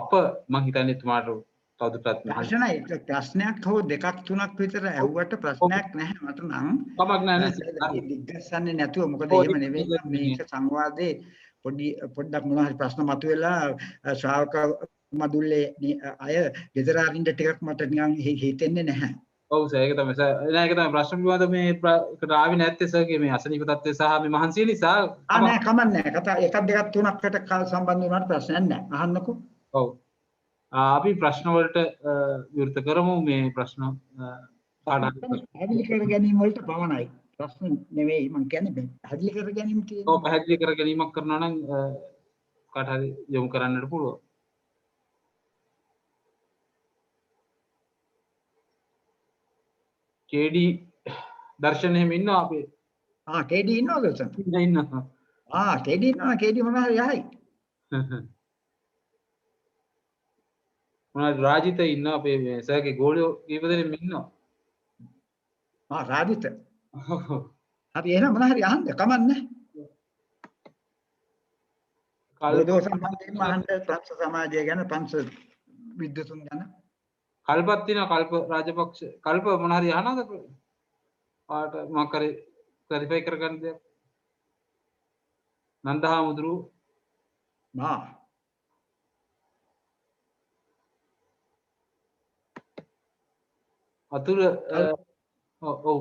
අප මම හිතන්නේ එතුමාට තවදුරටත් ප්‍රශ්නයක් හෝ දෙකක් තුනක් විතර ඇහුවට ප්‍රශ්නයක් නැහැ මට නම්. කමක් නැහැ දිග්ගස්සන්නේ නැතුව මොකද එහෙම නෙවෙයි මේක සංවාදේ පොඩ්ඩක් මොනවා ප්‍රශ්න මතුවෙලා ශ්‍රාවක මදුල්ලේ අය ගෙදර අරින්න ටිකක් මට නිකන් හිතෙන්නේ නැහැ. ඔව් සර් ඒක තමයි සර්. ඒක තමයි ප්‍රශ්න විවාද මේ එකට ආවේ නැත්තේ සර්ගේ මේ අසනීප තත්ත්වය සහ මේ මහන්සිය නිසා. නෑ කමන්නේ. කතා එකක් දෙකක් තුනකට සම්බන්ධ වුණාට ප්‍රශ්නයක් නෑ. අහන්නකෝ. ඔව්. අපි ප්‍රශ්න වලට විවෘත කරමු මේ ප්‍රශ්න පැහැදිලි කර ගැනීම වලට පමණයි. ප්‍රශ්න නෙවෙයි මම කියන්නේ පැහැදිලි කර ගැනීම කියන්නේ. ඔව් පැහැදිලි කර ගැනීමක් කරනවා නම් කාට හරි යොමු කරන්නට පුළුවන්. KD දර්ශන එහෙම ඉන්නවා අපේ. KD ඉන්නවද සර්? ඉන්නවා. KD ඉන්නවා. KD මොනවා හරි යහයි. මොනවද රාජිත ඉන්නවා අපේ මේ සර්ගේ ගෝලියෝ කීප දෙනෙක් ඉන්නවා. රාජිත. හරි එහෙනම් මොනවා හරි අහන්න කමන්නේ. බෝධෝ සම්බන්ධයෙන් අහන්න පංච සමාජය ගැන පංච විද්වතුන් ගැන. කල්පත් තියෙනවා කල්ප රාජපක්ෂ කල්ප මොන හරි අහනවද? ආට මොකක් හරි ක්ලැරිෆයි කරගන්න දෙයක්. නන්දහාමුදුරු අතුල ඔව්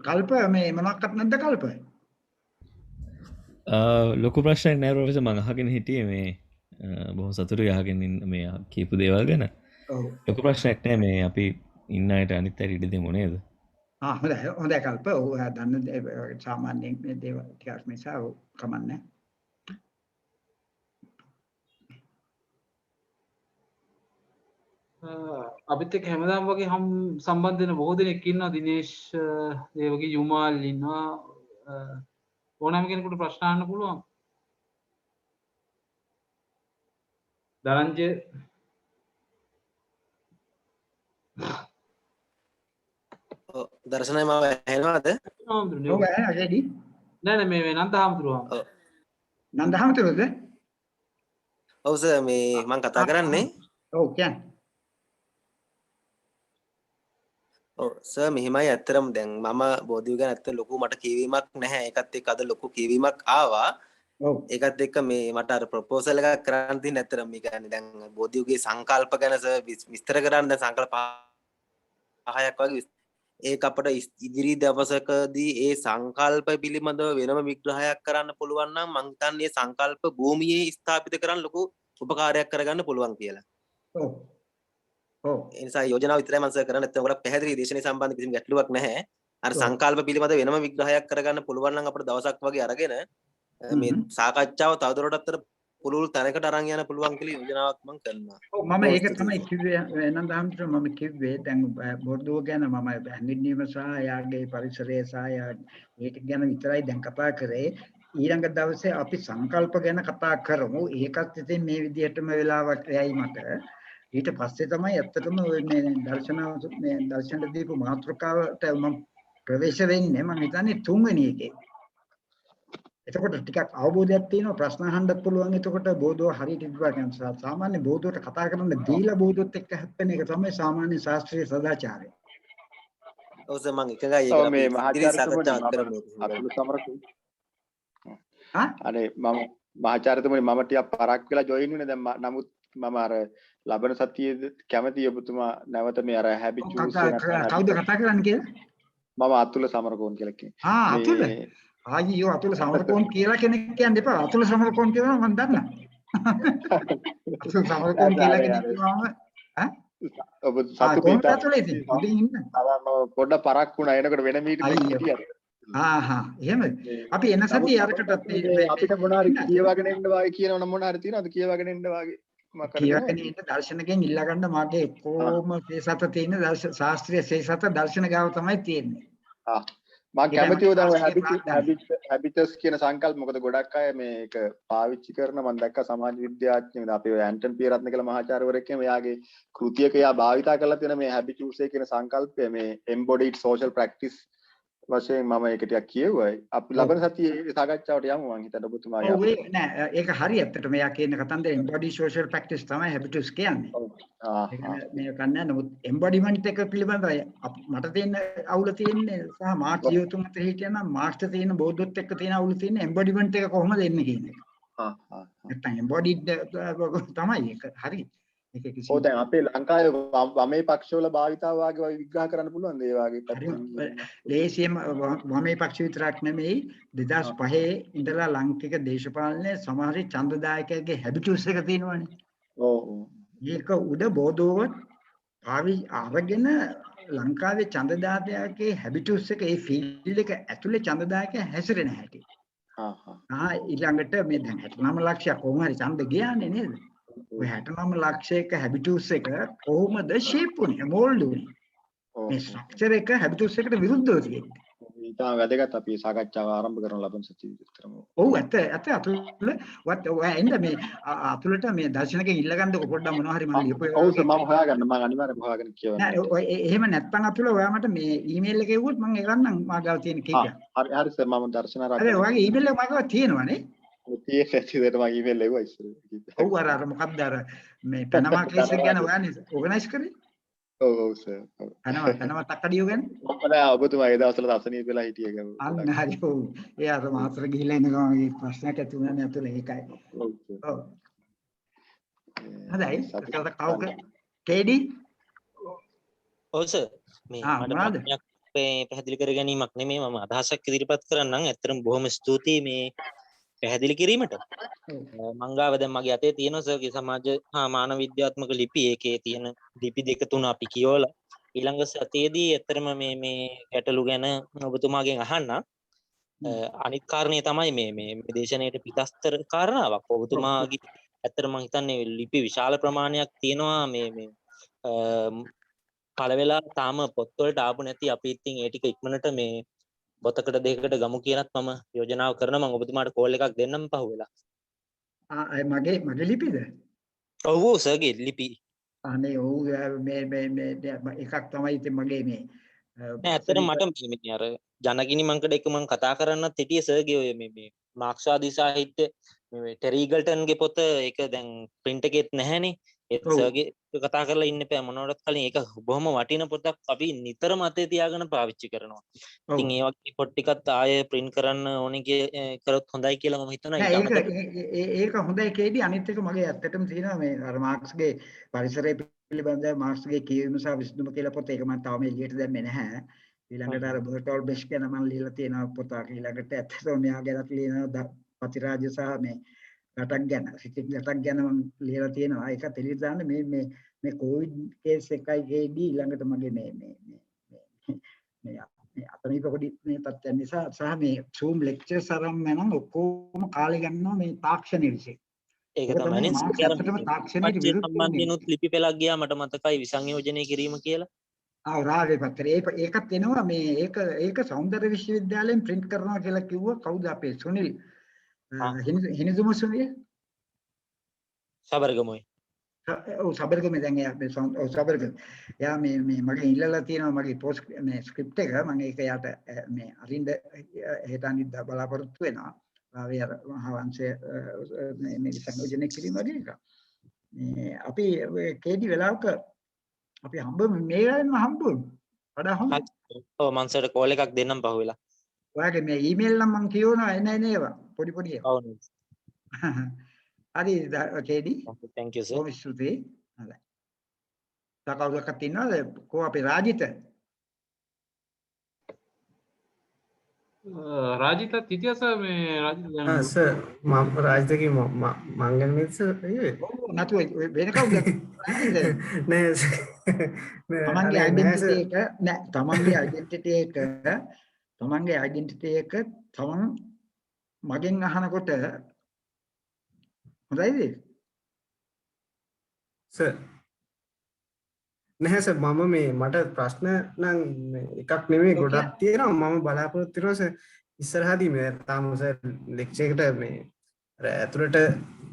කල්ප මේ මොනක්වත් නැද්ද කල්ප? ලොකු ප්‍රශ්නයක් නෑ ප්‍රොෆෙසර් මම අහගෙන හිටියේ මේ බොහොම සතුටුයි අහගෙන මේ කියපු දේවල් ගැන. ලොකු ප්‍රශ්නයක් නෑ මේ අපි ඉන්න අයට අනිත් අයට ඉඩ දෙමු නේද? හොඳයි කල්ප. ඔව් දන්න සාමාන්‍යයෙන් මේ දේවල් ටිකක් නිසා කමන්නේ. අපිත් එක්ක හැමදාම වගේ සම්බන්ධ වෙන බොහෝ දෙනෙක් ඉන්නවා. දිනේෂ් ඒ වගේ යුමාල් ඉන්නවා. ඕනෑම කෙනෙකුට ප්‍රශ්න අහන්න පුළුවන්. දරංජය දර්ශනය මම ඇහෙනවද? ඔව් ඇහෙනවද? නෑ මේ නන්දහාමුදුරුවෝ. නන්දහාමුදුරුවෝද? ඔව් සර් මේ මම කතා කරන්නේ. ඔව් කියන්නේ. ඔව් සර් මෙහිමයි ඇත්තටම දැන් මම බෝධිය ගැන ඇත්ත ලොකු මට කියවීමක් නැහැ. ඒකත් එක්ක අද ලොකු කියවීමක් ආවා. ඔව් ඒකත් එක්ක මේ මට අර ප්‍රොපෝසල් එකක් කරන්න තියෙන ඇත්තටම මේ කියන්නේ දැන් බෝධියගේ සංකල්ප ගැන සර් විස්තර කරන්න දැන් සංකල්ප 5ක් වගේ ඒක අපිට ඉදිරි දවසකදී ඒ සංකල්ප පිළිබඳව වෙනම විග්‍රහයක් කරන්න පුළුවන් නම් මං හිතන්නේ සංකල්ප භූමියේ ස්ථාපිත කරන්න ලොකු උපකාරයක් කරගන්න පුළුවන් කියලා. ඔව්. ඔව්. ඒ නිසා යෝජනාව විතරයි මම සර් කරන්නේ. නැත්නම් ඔයාලා පැහැදිලි දේශනේ සම්බන්ධ කිසිම ගැටලුවක් නැහැ. අර සංකල්ප පිළිබඳව වෙනම විග්‍රහයක් කරගන්න පුළුවන් නම් අපිට දවසක් වගේ අරගෙන මේ සාකච්ඡාව තවදුරටත් පුළුල් තැනකට අරන් යන්න පුළුවන් කියලා යෝජනාවක් මම කරනවා. ඔව් මම ඒක තමයි කිව්වේ නන්දහාමුදුර මම කිව්වේ දැන් බොර්දුව ගැන මම හැඳින්වීම සහ යාගේ පරිසරය සහ ඒක ගැන විතරයි දැන් කතා කරේ. ඊළඟ දවසේ අපි සංකල්ප ගැන කතා කරමු. ඒකත් ඉතින් මේ විදිහටම වෙලාවක් යයි මට. ඊට පස්සේ තමයි ඇත්තටම මේ දර්ශන දීපු මාතෘකාවට මම ප්‍රවේශ වෙන්නේ. මම හිතන්නේ 3 වෙනි එකේ. එතකොට ටිකක් අවබෝධයක් තියෙනවා ප්‍රශ්න අහන්නත් පුළුවන්. එතකොට බෝධෝ හරියට ඉදුවා කියන සාමාන්‍ය බෝධෝට කතා කරන්න දීලා බෝධොත් එක්ක හැප්පෙන එක තමයි සාමාන්‍ය ශාස්ත්‍රීය සදාචාරය. ඔව් සර් මම එකගයි ඒක මේ මහාචාර්යතුමනි අතුල සමරකෝ. අනේ මම මහාචාර්යතුමනි මම ටිකක් පරක් වෙලා ජොයින් වුණේ දැන් නමුත් මම අර ලබන සතියේ කැමති ඔබතුමා නැවත මේ අර හැබි චූස් කවුද කතා කරන්නේ කියලා? මම අතුල සමරකෝන් කියලා කියන්නේ. අතුල අයියෝ අතුල සමරකෝන් කියලා කෙනෙක් කියන්න එපා. අතුල සමරකෝන් කියනවා මම දන්නා. අතුල සමරකෝන් කියලා කෙනෙක් කියවම ඔබ සතුටු කොහොමද ඉතා ඇතුලේ ඉතින් උඩින් ඉන්න පොඩ්ඩක් පරක් වුණා එනකොට වෙන මීටින් එකක් අයියෝ. හිටියා. එහෙමද අපි එන සතිය අරකටත් අපිට මොන හරි කියවගෙන එන්න වාගේ කියනවනම් මොන හරි තියෙනවද කියවගෙන එන්න වාගේ මම කියවගෙන ඉන්න දර්ශනකෙන් ඉල්ලා ගන්න මාගේ කොහොම සේසත තියෙන ශාස්ත්‍රීය සේසත දර්ශන ගාව තමයි තියෙන්නේ. මම කැමතිව දැන් හැබිටස් කියන සංකල්ප මොකද ගොඩක් අය මේක පාවිච්චි කරන මම දැක්ක සමාජ විද්‍යාඥයෝ අපේ ඇන්ටන් පියරත්න කියලා මහාචාර්යවරයෙක් කියන එයාගේ කෘතියක එයා භාවිතා කරලා තියෙන මේ හැබිචුස් කියන සංකල්පය මේ embodied social practice වශයෙන් මම ඒක ටිකක් කියුවා. අපි ලබන සතියේ සාකච්ඡාවට යමු මම හිතන්නේ ඔබතුමා ඔව් නෑ ඒක හරි ඇත්තටම එයා කියන කතන්දර embodied social practice තමයි habitus කියන්නේ. ඒක මේ කන්නේ නමුත් embodiment එක පිළිබඳව මට තියෙන අවුල තියෙන්නේ සහ මාර්ක්ස් ජීවිතුන් අතර හිටියනම් මාර්ක්ස්ට තියෙන බෝධොත් එක්ක තියෙන අවුල තියෙන embodiment එක කොහොමද එන්නේ කියන එක. නැත්නම් embodied තමයි ඒක හරි. ඔව් දැන් අපේ ලංකාවේ වමේ පක්ෂවල භාවිතාව වාගේ විග්‍රහ කරන්න පුළුවන් ඒ වාගේ පැත්තකින්. ලේසියම වමේ පක්ෂ විතරක් නෙමෙයි 2005 ඉඳලා ලාංකික දේශපාලනයේ සමහර ඡන්දදායකයගේ හැබිටුස් එක තියෙනවානේ. ඔව්. ඒක උඩ බෝධෝවත් අරගෙන ලංකාවේ ඡන්දදායකයගේ හැබිටුස් එක ඒ ෆීල්ඩ් එක ඇතුලේ ඡන්දදායකයා හැසිරෙන හැටි. ඊළඟට මේ දැන් 69 ලක්ෂයක් කොහොම හරි ඡන්ද ගියානේ නේද? ඔය 69 ලක්ෂයක හැබිටුස් එක කොහොමද ෂේප් වුනේ මෝල්ඩ් වුනේ මේ ස්ට්‍රක්චර් එක හැබිටුස් එකට විරුද්ධව තියෙන්නේ. ඊටම වැදගත් අපි සාකච්ඡාව ආරම්භ කරන ලබන සතියේ විතරම. ඔව් ඇත්ත අතුල ඔය එන්න මේ අතුලට මේ දර්ශනකෙන් ඉල්ලගන්නකො පොඩ්ඩක් මොනවා හරි මම ලියපු ඔව් සර් මම හොයාගන්න මම අනිවාර්යයෙන්ම හොයාගෙන කියවන්න. නෑ ඔය එහෙම නැත්නම් අතුල ඔයා මට මේ ඊමේල් එකේ එවුවොත් මම ඒකන්නම් මා ගාව තියෙන කීපයක්. හරි සර් මම දර්ශන ආරම්භ කරනවා. ඔයාගේ ඊමේල් එක මා ගාව තියෙනවනේ. තියෙන්නේ ඇතිදට මම ඊමේල් එවුවා ඉස්සර. ඔව් අර මොකක්ද අර මේ පනමා කේස් එක ගැන ඔයානේ ඕගනයිස් කරේ? ඔව් සර්. පනමා තක්කඩියෝ ගැන? මොකද ඔබතුමා ඒ දවස්වල අසනීප වෙලා හිටියේ ගම. අන්න හරි ඔව්. ඒ අර මාතර ගිහිල්ලා ඉන්න ගමන් මේ ප්‍රශ්නයක් ඇති වුණානේ අතුල ඒකයි. ඔව්. හදයි. ඒකට කවුක කේඩි? ඔව් සර්. මේ මට පැහැදිලි කර ගැනීමක් නෙමෙයි මම අදහසක් ඉදිරිපත් කරන්නම්. ඇත්තටම බොහොම ස්තුතියි මේ පැහැදිලි කිරීමට. මං ගාව දැන් මගේ අතේ තියෙන සර්ගේ සමාජ මානව විද්‍යාත්මක ලිපි ඒකේ තියෙන ලිපි දෙක තුන අපි කියවලා ඊළඟ සතියේදී ඇත්තටම මේ ගැටලු ගැන ඔබතුමාගෙන් අහන්න. අනිත් කාරණේ තමයි මේ දේශනාවේ පිටස්තර කාරණාවක්. ඔබතුමාගේ ඇත්තටම මං හිතන්නේ ලිපි විශාල ප්‍රමාණයක් තියෙනවා මේ පළ වෙලා තාම පොත්වලට ආපු නැති අපි ඉතින් ඒ ටික ඉක්මනට මේ පොතකට දෙකකට ගමු කියනත් මම යෝජනාව කරනවා. මම ඔබතුමාට කෝල් එකක් දෙන්නම් පහුවෙලා. මගේ ලිපිද? ඔව් සර්ගේ ලිපි. අනේ ඔව් මේ එකක් තමයි ඉතින් මගේ මේ නෑ ඇත්තටම මට මේ අර ජනගිනි මංකඩ එක මම කතා කරන්නත් හිටියේ සර්ගේ ඔය මේ මාක්ස්වාදී සාහිත්‍ය මේ ටෙරිගල්ටන්ගේ පොත ඒක දැන් print එකෙත් නැහැනේ. ඒත් සර්ගේ කතා කරලා ඉන්න එපා මොනවටත් කලින් ඒක බොහොම වටින පොතක් අපි නිතරම අතේ තියාගෙන පාවිච්චි කරනවා. ඉතින් ඒ වගේ පොත් ටිකත් ආයෙ print කරන්න ඕනේ කරොත් හොඳයි කියලා මම හිතනවා. ඒක හොඳයි කේඩි. අනිත් එක මගේ ඇත්තටම තියෙනවා මේ අර මාක්ස්ගේ පරිසරය පිළිබඳව මාක්ස්ගේ කියවීම සහ විසඳුම කියලා පොත. ඒක මම තාම එළියට දැම්මේ නැහැ. ඊළඟට අර බර්ටෝල් බෙෂ් ගැන මම ලියලා තියෙනවා පොතක්. ඊළඟට ඇත්තටම මෙයා ගැනත් ලියනවා පතිරාජ සහ මේ රටක් ගැන සිතින් රටක් ගැන මම ලියලා තියෙනවා. ඒක තෙලිය දාන්න මේ කොවිඩ් කේස් එකයි කේඩි ඊළඟට මගේ මේ අතනීප පොඩි මේ තත්ත්වයන් නිසා සහ මේ Zoom lectures ආරම්භ වෙනවා ඔක්කොම කාලේ ගන්නවා මේ තාක්ෂණය විශ්ේ. ඒක තමයි තාක්ෂණයට විරුද්ධ ලිපි පෙළක් ගියා මට මතකයි විසංයෝජනය කිරීම කියලා. රාගේ පත්‍රේ ඒකත් එනවා මේ ඒක සෞන්දර්ය විශ්වවිද්‍යාලයෙන් print කරනවා කියලා කිව්වා කවුද අපේ සුනිල් හිනිදුම සුනිල් සබර්ගමුයි. ඔව් සබර්ගමේ දැන් එයා සබර්ගම එයා මේ මගේ ඉල්ලලා තියෙනවා මගේ පෝස්ට් මේ ස්ක්‍රිප්ට් එක මම ඒක යාට මේ අරින්ද හෙට අනිද්දා බලාපොරොත්තු වෙනවා. ආවේ අර මහා වංශය මේ සංයෝජනය කිරීම වගේ එක. මේ අපි කේඩි වෙලාවක අපි හම්බෙමු මේ වෙලාවෙම හම්බුමු. වඩා හොඳයි. ඔව් මං සර්ට කෝල් එකක් දෙන්නම් පහුවෙලා. ඔයාගේ මේ ඊමේල් නම් මං කියවනවා එන්නේ නේවා පොඩි පොඩි ඒවා. ඔව්. හරි කේඩි. thank you sir. කොහොමද ස්තුතියි. හරි. තකවුරක් තියනවාද? කො අපේ රාජිත? රාජිතත් හිටියා සර් මේ රාජිත දැන් සර් මම රාජ්‍යකී මං ගැන සර් ඔව් නැතුව වෙන කවුද නෑ තමන්ගේ ඩෙන්ටිටි එක නෑ තමන්ගේ ඩෙන්ටිටි එක තමන් මගෙන් අහනකොට හොඳයිද සර් නැහැ සර් මම මේ මට ප්‍රශ්න නම් එකක් නෙමෙයි ගොඩක් තියෙනවා මම බලාපොරොත්තු වෙනවා සර් ඉස්සරහදී මේ තාම සර් ලෙක්චර් එකට මේ අර ඇතුළට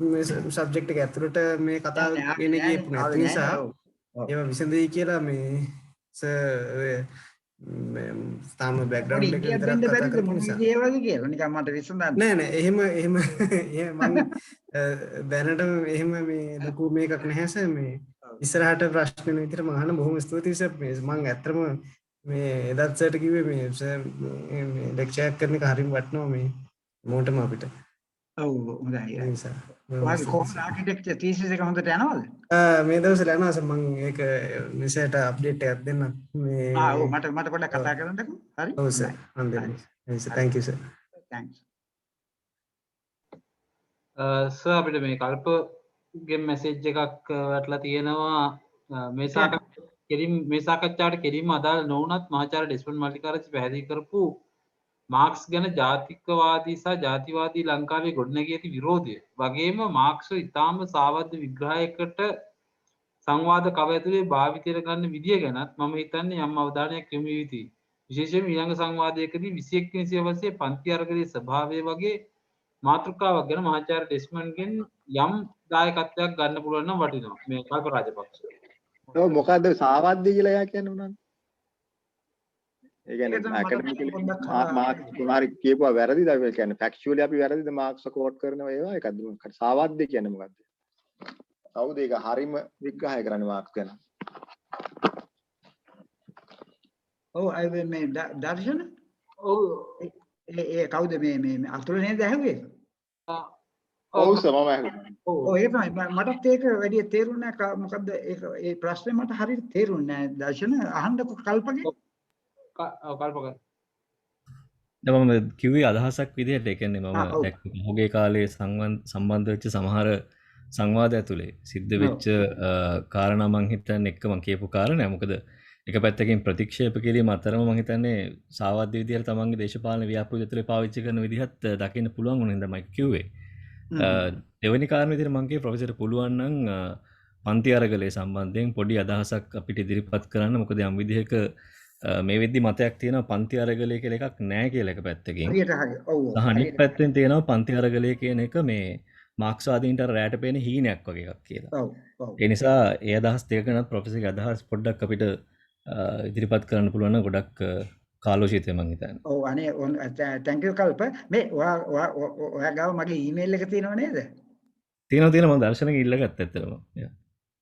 මේ සබ්ජෙක්ට් එක ඇතුළට මේ කතාව එන්නේ කියපු නැති නිසා ඒව විසඳෙයි කියලා මේ සර් තාම බෑග්ග්‍රවුන්ඩ් එක විතරක් කතා කරපු නිසා ඒ වගේ කියලා නිකන් මට විසඳන්න නෑ නෑ එහෙම මම දැනට එහෙම මේ ලොකු මේකක් නැහැ සර් මේ ඉස්සරහට ප්‍රශ්න වෙන විදිහට මම අහන්න බොහොම ස්තුතියි සර් මේ මම ඇත්තටම මේ එදත් සර්ට කිව්වේ මේ සර් මේ ලෙක්චර් එකක් කරන එක හරිම වටිනවා මේ මොකටම අපිට ඔව් හොඳයි ඒ නිසා ඔයාගේ කොහොමද ආකිටෙක්චර් තීසිස් එක හොඳට යනවද මේ දවස්වල යනවා සර් මම ඒක මෙසේට අප්ඩේට් එකක් දෙන්න මේ ඔව් මට පොඩ්ඩක් කතා කරන්නකෝ හරි ඔව් සර් අන්දෙන්න sir thank you sir thanks sir අපිට මේ කල්පගේ මැසේජ් එකක් වැටලා තියෙනවා මේ සාකච්ඡාවට කෙලින්ම අදාළ නොවුනත් මහාචාර්ය ඩෙස්මන්ඩ් මල්ටිකාරච්චි පැහැදිලි කරපු මාක්ස් ගැන ජාතිකවාදී සහ ජාතිවාදී ලංකාවේ ගොඩනැගී ඇති විරෝධය වගේම මාක්ස් ඉතාම සාවද්ද විග්‍රහයකට සංවාද කව ඇතුලේ භාවිතයට ගන්න විදිය ගැනත් මම හිතන්නේ යම් අවධානයක් යොමු විය යුතුයි. විශේෂයෙන්ම ඊළඟ සංවාදයකදී 21 වෙනි සියවසේ පන්ති අරගලයේ ස්වභාවය වගේ මාතෘකාවක් ගැන මහාචාර්ය ඩෙස්මන්ඩ්ගෙන් යම් දායකත්වයක් ගන්න පුළුවන් නම් වටිනවා. මේ කල්ප රාජපක්ෂ. ඔව් මොකද්ද සාවද්දී කියලා එයා කියන්නේ මොනවද? ඒ කියන්නේ ඇකඩමිකලි මාක්ස් කුමාරි කියපුවා වැරදිද? ඒ කියන්නේ ෆැක්චුවලි අපි වැරදිද මාක්ස් කෝට් කරනවා ඒවා එකක්ද මොකක්ද? සාවද්දී කියන්නේ මොකද්ද? කවුද ඒක හරිම විග්‍රහය කරන්නේ මාක්ස් ගැන? ඔව් අය මේ දර්ශන ඔව් ඒ කවුද මේ අතුල නේද ඇහුවේ? ඔව් සර් මම ඇහුවා. ඔව් ඒක තමයි මටත් ඒක වැඩි තේරුන්නේ නැහැ මොකද්ද ඒක ඒ ප්‍රශ්නේ මට හරියට තේරුන්නේ නැහැ දර්ශන අහන්නකො කල්පගේ කල්පක මම කිව්වේ අදහසක් විදිහට ඒ කියන්නේ මම මොහුගේ කාලේ සම්බන්ධ වෙච්ච සමහර සංවාද ඇතුලේ සිද්ධ වෙච්ච කාරණා මං හිතන්නේ එක්ක මං කියපු කාරණා මොකද එක පැත්තකින් ප්‍රතික්ෂේප කිරීම අතරම මම හිතන්නේ සාවද්ද විදියට තමන්ගේ දේශපාලන ව්‍යාපෘති ඇතුලේ පාවිච්චි කරන විදිහත් දකින්න පුළුවන් වුණා හින්දා මම කිව්වේ. දෙවෙනි කාරණේ විදිහට මං කියේ ප්‍රොෆෙසර් පුළුවන් නම් පන්ති අරගලේ සම්බන්ධයෙන් පොඩි අදහසක් අපිට ඉදිරිපත් කරන්න මොකද යම් විදිහක මේ වෙද්දි මතයක් තියෙනවා පන්ති අරගලය කියලා එකක් නැහැ කියලා එක පැත්තකින්. හරියට හරි. ඔව්. අනිත් පැත්තෙන් තියෙනවා පන්ති අරගලය කියන එක මේ මාක්ස්වාදීන්ට රැට පේන හීනයක් වගේ එකක් කියලා. ඔව්. ඔව්. ඒ නිසා ඒ අදහස් දෙක ගැනත් ප්‍රොෆෙසර්ගේ අදහස් පොඩ්ඩක් අපිට ඉදිරිපත් කරන්න පුළුවන් නම් ගොඩක් කාලෝචිතයි මං හිතන්නේ. ඔව් අනේ thank you කල්ප මේ ඔයා ගාව මගේ ඊමේල් එක තියෙනව නේද? තියෙනවා මම දර්ශනගෙන් ඉල්ලගත්තා ඇත්තටම.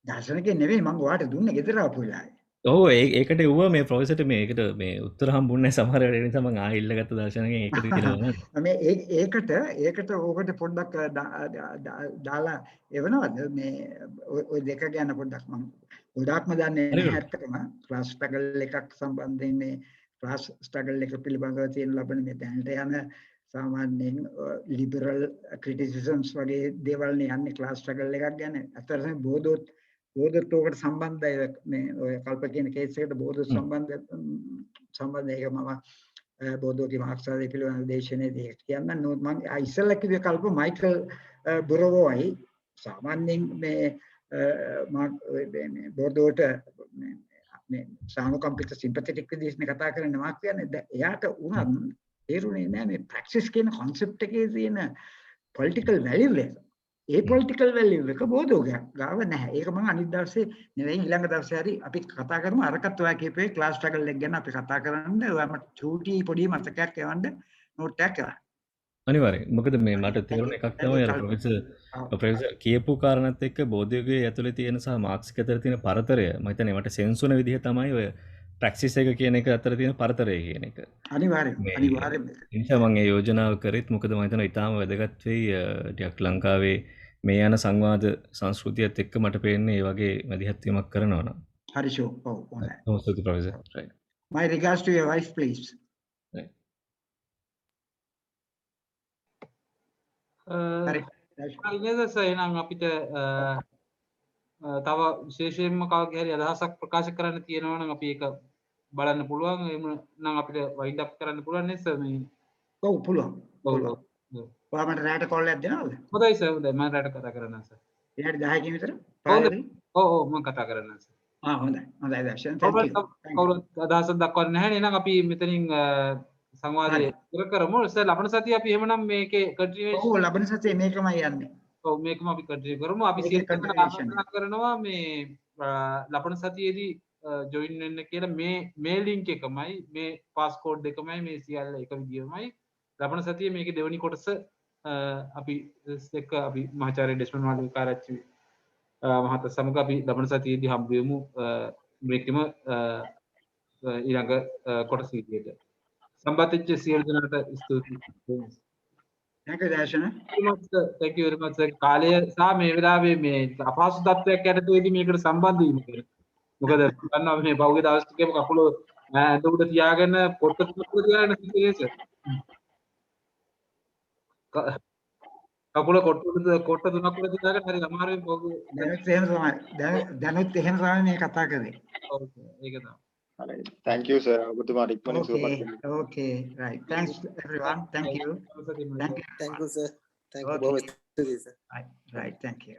දර්ශනගෙන් නෙවෙයි මං ඔයාට දුන්නේ ගෙදර ආපු වෙලාවේ. ඔව් ඒකට එව්වා මේ ප්‍රොෆෙසර්ට මේකට මේ උත්තර හම්බුන්නේ නැහැ සමහර වෙලාවට ඒ නිසා මං ආයෙ ඉල්ලගත්ත දර්ශනගෙන් ඒකට කියලා. මේ ඒකට ඕකට පොඩ්ඩක් දාලා එවනවද මේ ඔය දෙක ගැන පොඩ්ඩක් මම ගොඩාක්ම දන්නේ නැහැ ඇත්තටම ක්ලාස් ස්ට්‍රගල් එකක් සම්බන්ධයෙන් මේ ක්ලාස් ස්ට්‍රගල් එක පිළිබඳව තියෙන ලබන මේ දැනට යන සාමාන්‍යයෙන් ලිබරල් ක්‍රිටිසිසම්ස් වගේ දේවල් නේ යන්නේ ක්ලාස් ස්ට්‍රගල් එකක් ගැන. අතරම බෝධොත් ඕකට සම්බන්ධයි මේ ඔය කල්ප කියන කේස් එකට බෝධොත් සම්බන්ධ ඒක මම බෝධෝගේ මාක්ස්වාදී පිළිබඳ දේශනයේදී කියන්න නෝත් මම ඉස්සෙල්ලා කිව්වේ කල්ප මයිකල් බුරවෝයි සාමාන්‍යයෙන් මේ බෝධෝට මේ සානුකම්පිත සිම්පතටික් විදිහට කතා කරන්නේ මාක් කියන්නේ එයාට උනත් තේරුනේ නැහැ මේ ප්‍රැක්ටිස් කියන concept එකේ තියෙන political value එක. ඒ political value එක බෝධෝ ගාව නැහැ. ඒක මම අනිත් දවසේ නෙවෙයි ඊළඟ දවසේ හරි අපි කතා කරමු. අරකට ඔයා කියපේ ක්ලාස් ස්ට්‍රගල් එක ගැන අපි කතා කරන්න. ඔයා මට චූටි පොඩි මතකයක් එවන්න නෝට් එකක් කරා. අනිවාර්යයෙන්. මොකද මේ මට තේරුණ එකක් තමයි අර ප්‍රොෆෙසර් කියපු කාරණාත් එක්ක බෝධියගේ ඇතුලේ තියෙන සහ මාක්ස් අතර තියෙන පරතරය මම හිතන්නේ මට සෙන්ස් වුණ විදිහ තමයි ඔය ප්‍රැක්ටිස් එක කියන එක අතර තියෙන පරතරය කියන එක. අනිවාර්යයෙන්. ඒ නිසා මම ඒ යෝජනාව කරෙත් මොකද මම හිතනවා ඊටාම වැදගත් වෙයි ටිකක් ලංකාවේ මේ යන සංවාද සංස්කෘතියත් එක්ක මට පේන්නේ මේ වගේ මැදිහත් වීමක් කරනවා නම්. හරි ෂෝ. ඔව් හොඳයි. ඔව් සුදු professor. right. My regards to your wife please. හරි. ඉනේද එහෙනම් අපිට තව විශේෂයෙන්ම කවගේ හරි අදහසක් ප්‍රකාශ කරන්න තියෙනවා නම් අපි ඒක බලන්න පුළුවන්. එහෙම නම් අපිට වයින්ඩ් අප් කරන්න පුළුවන් නේ සර් මේ. ඔව් පුළුවන්. ඔව් පුළුවන්. ඔයා මට රැට කෝල් එකක් දෙනවද? හොඳයි සර් හොඳයි මම රට කතා කරන්නම් සර්. විනාඩි 10කින් විතර. හොඳයි. ඔව් ඔව් මම කතා කරන්නම් සර්. හොඳයි. හොඳයි දර්ශන. thank you. කවුරුත් අදහසක් දක්වන්නේ නැහැ නේ. එහෙනම් අපි මෙතනින් සංවාදය ඉවර කරමු. සර් ලබන සතිය අපි එහෙමනම් මේකේ කන්ටිනියුේෂන් ඔව් ලබන සතියේ මේකමයි යන්නේ. ඔව් මේකම අපි කන්ටිනියු කරමු. අපි සියලු කරනවා මේ ලබන සතියේදී ජොයින් වෙන්න කියලා මේ ලින්ක් එකමයි මේ පාස්කෝඩ් එකමයි මේ සියල්ල එක විදියමයි. ලබන සතියේ මේකේ දෙවෙනි කොටස අපි එක්ක අපි මහාචාර්ය ඩෙස්මන් මාලිකාරච්චි මහතා සමග අපි ලබන සතියේදී හම්බ වෙමු මේකෙම ඊළඟ කොටස විදියට. සම්බන්ධ වෙච්ච සියලු දෙනාට ස්තුතියි. thank you දර්ශන. thank you very much. කාලය සහ මේ වෙලාවේ මේ අපහසු තත්ත්වයක් යටතේදී මේකට සම්බන්ධ වීම කියලා. මොකද දන්නවා මේ පහුගිය දවස් ටිකේම කකුල ඇඳ උඩ තියාගෙන පොට්ට තුනක් තියාගෙන සිටියේ. කකුල කොට්ට තුනක් උඩ තියාගෙන හරි අමාරුවෙන් පොගේ දැනුත් එහෙම තමයි මේ කතා කරේ. ඔව් ඒක තමයි. හරි. thank you sir. ඔබතුමාට ඉක්මනින් සුවපත් වෙන්න. okay right thanks everyone thank you thank you sir thank you both. right thank you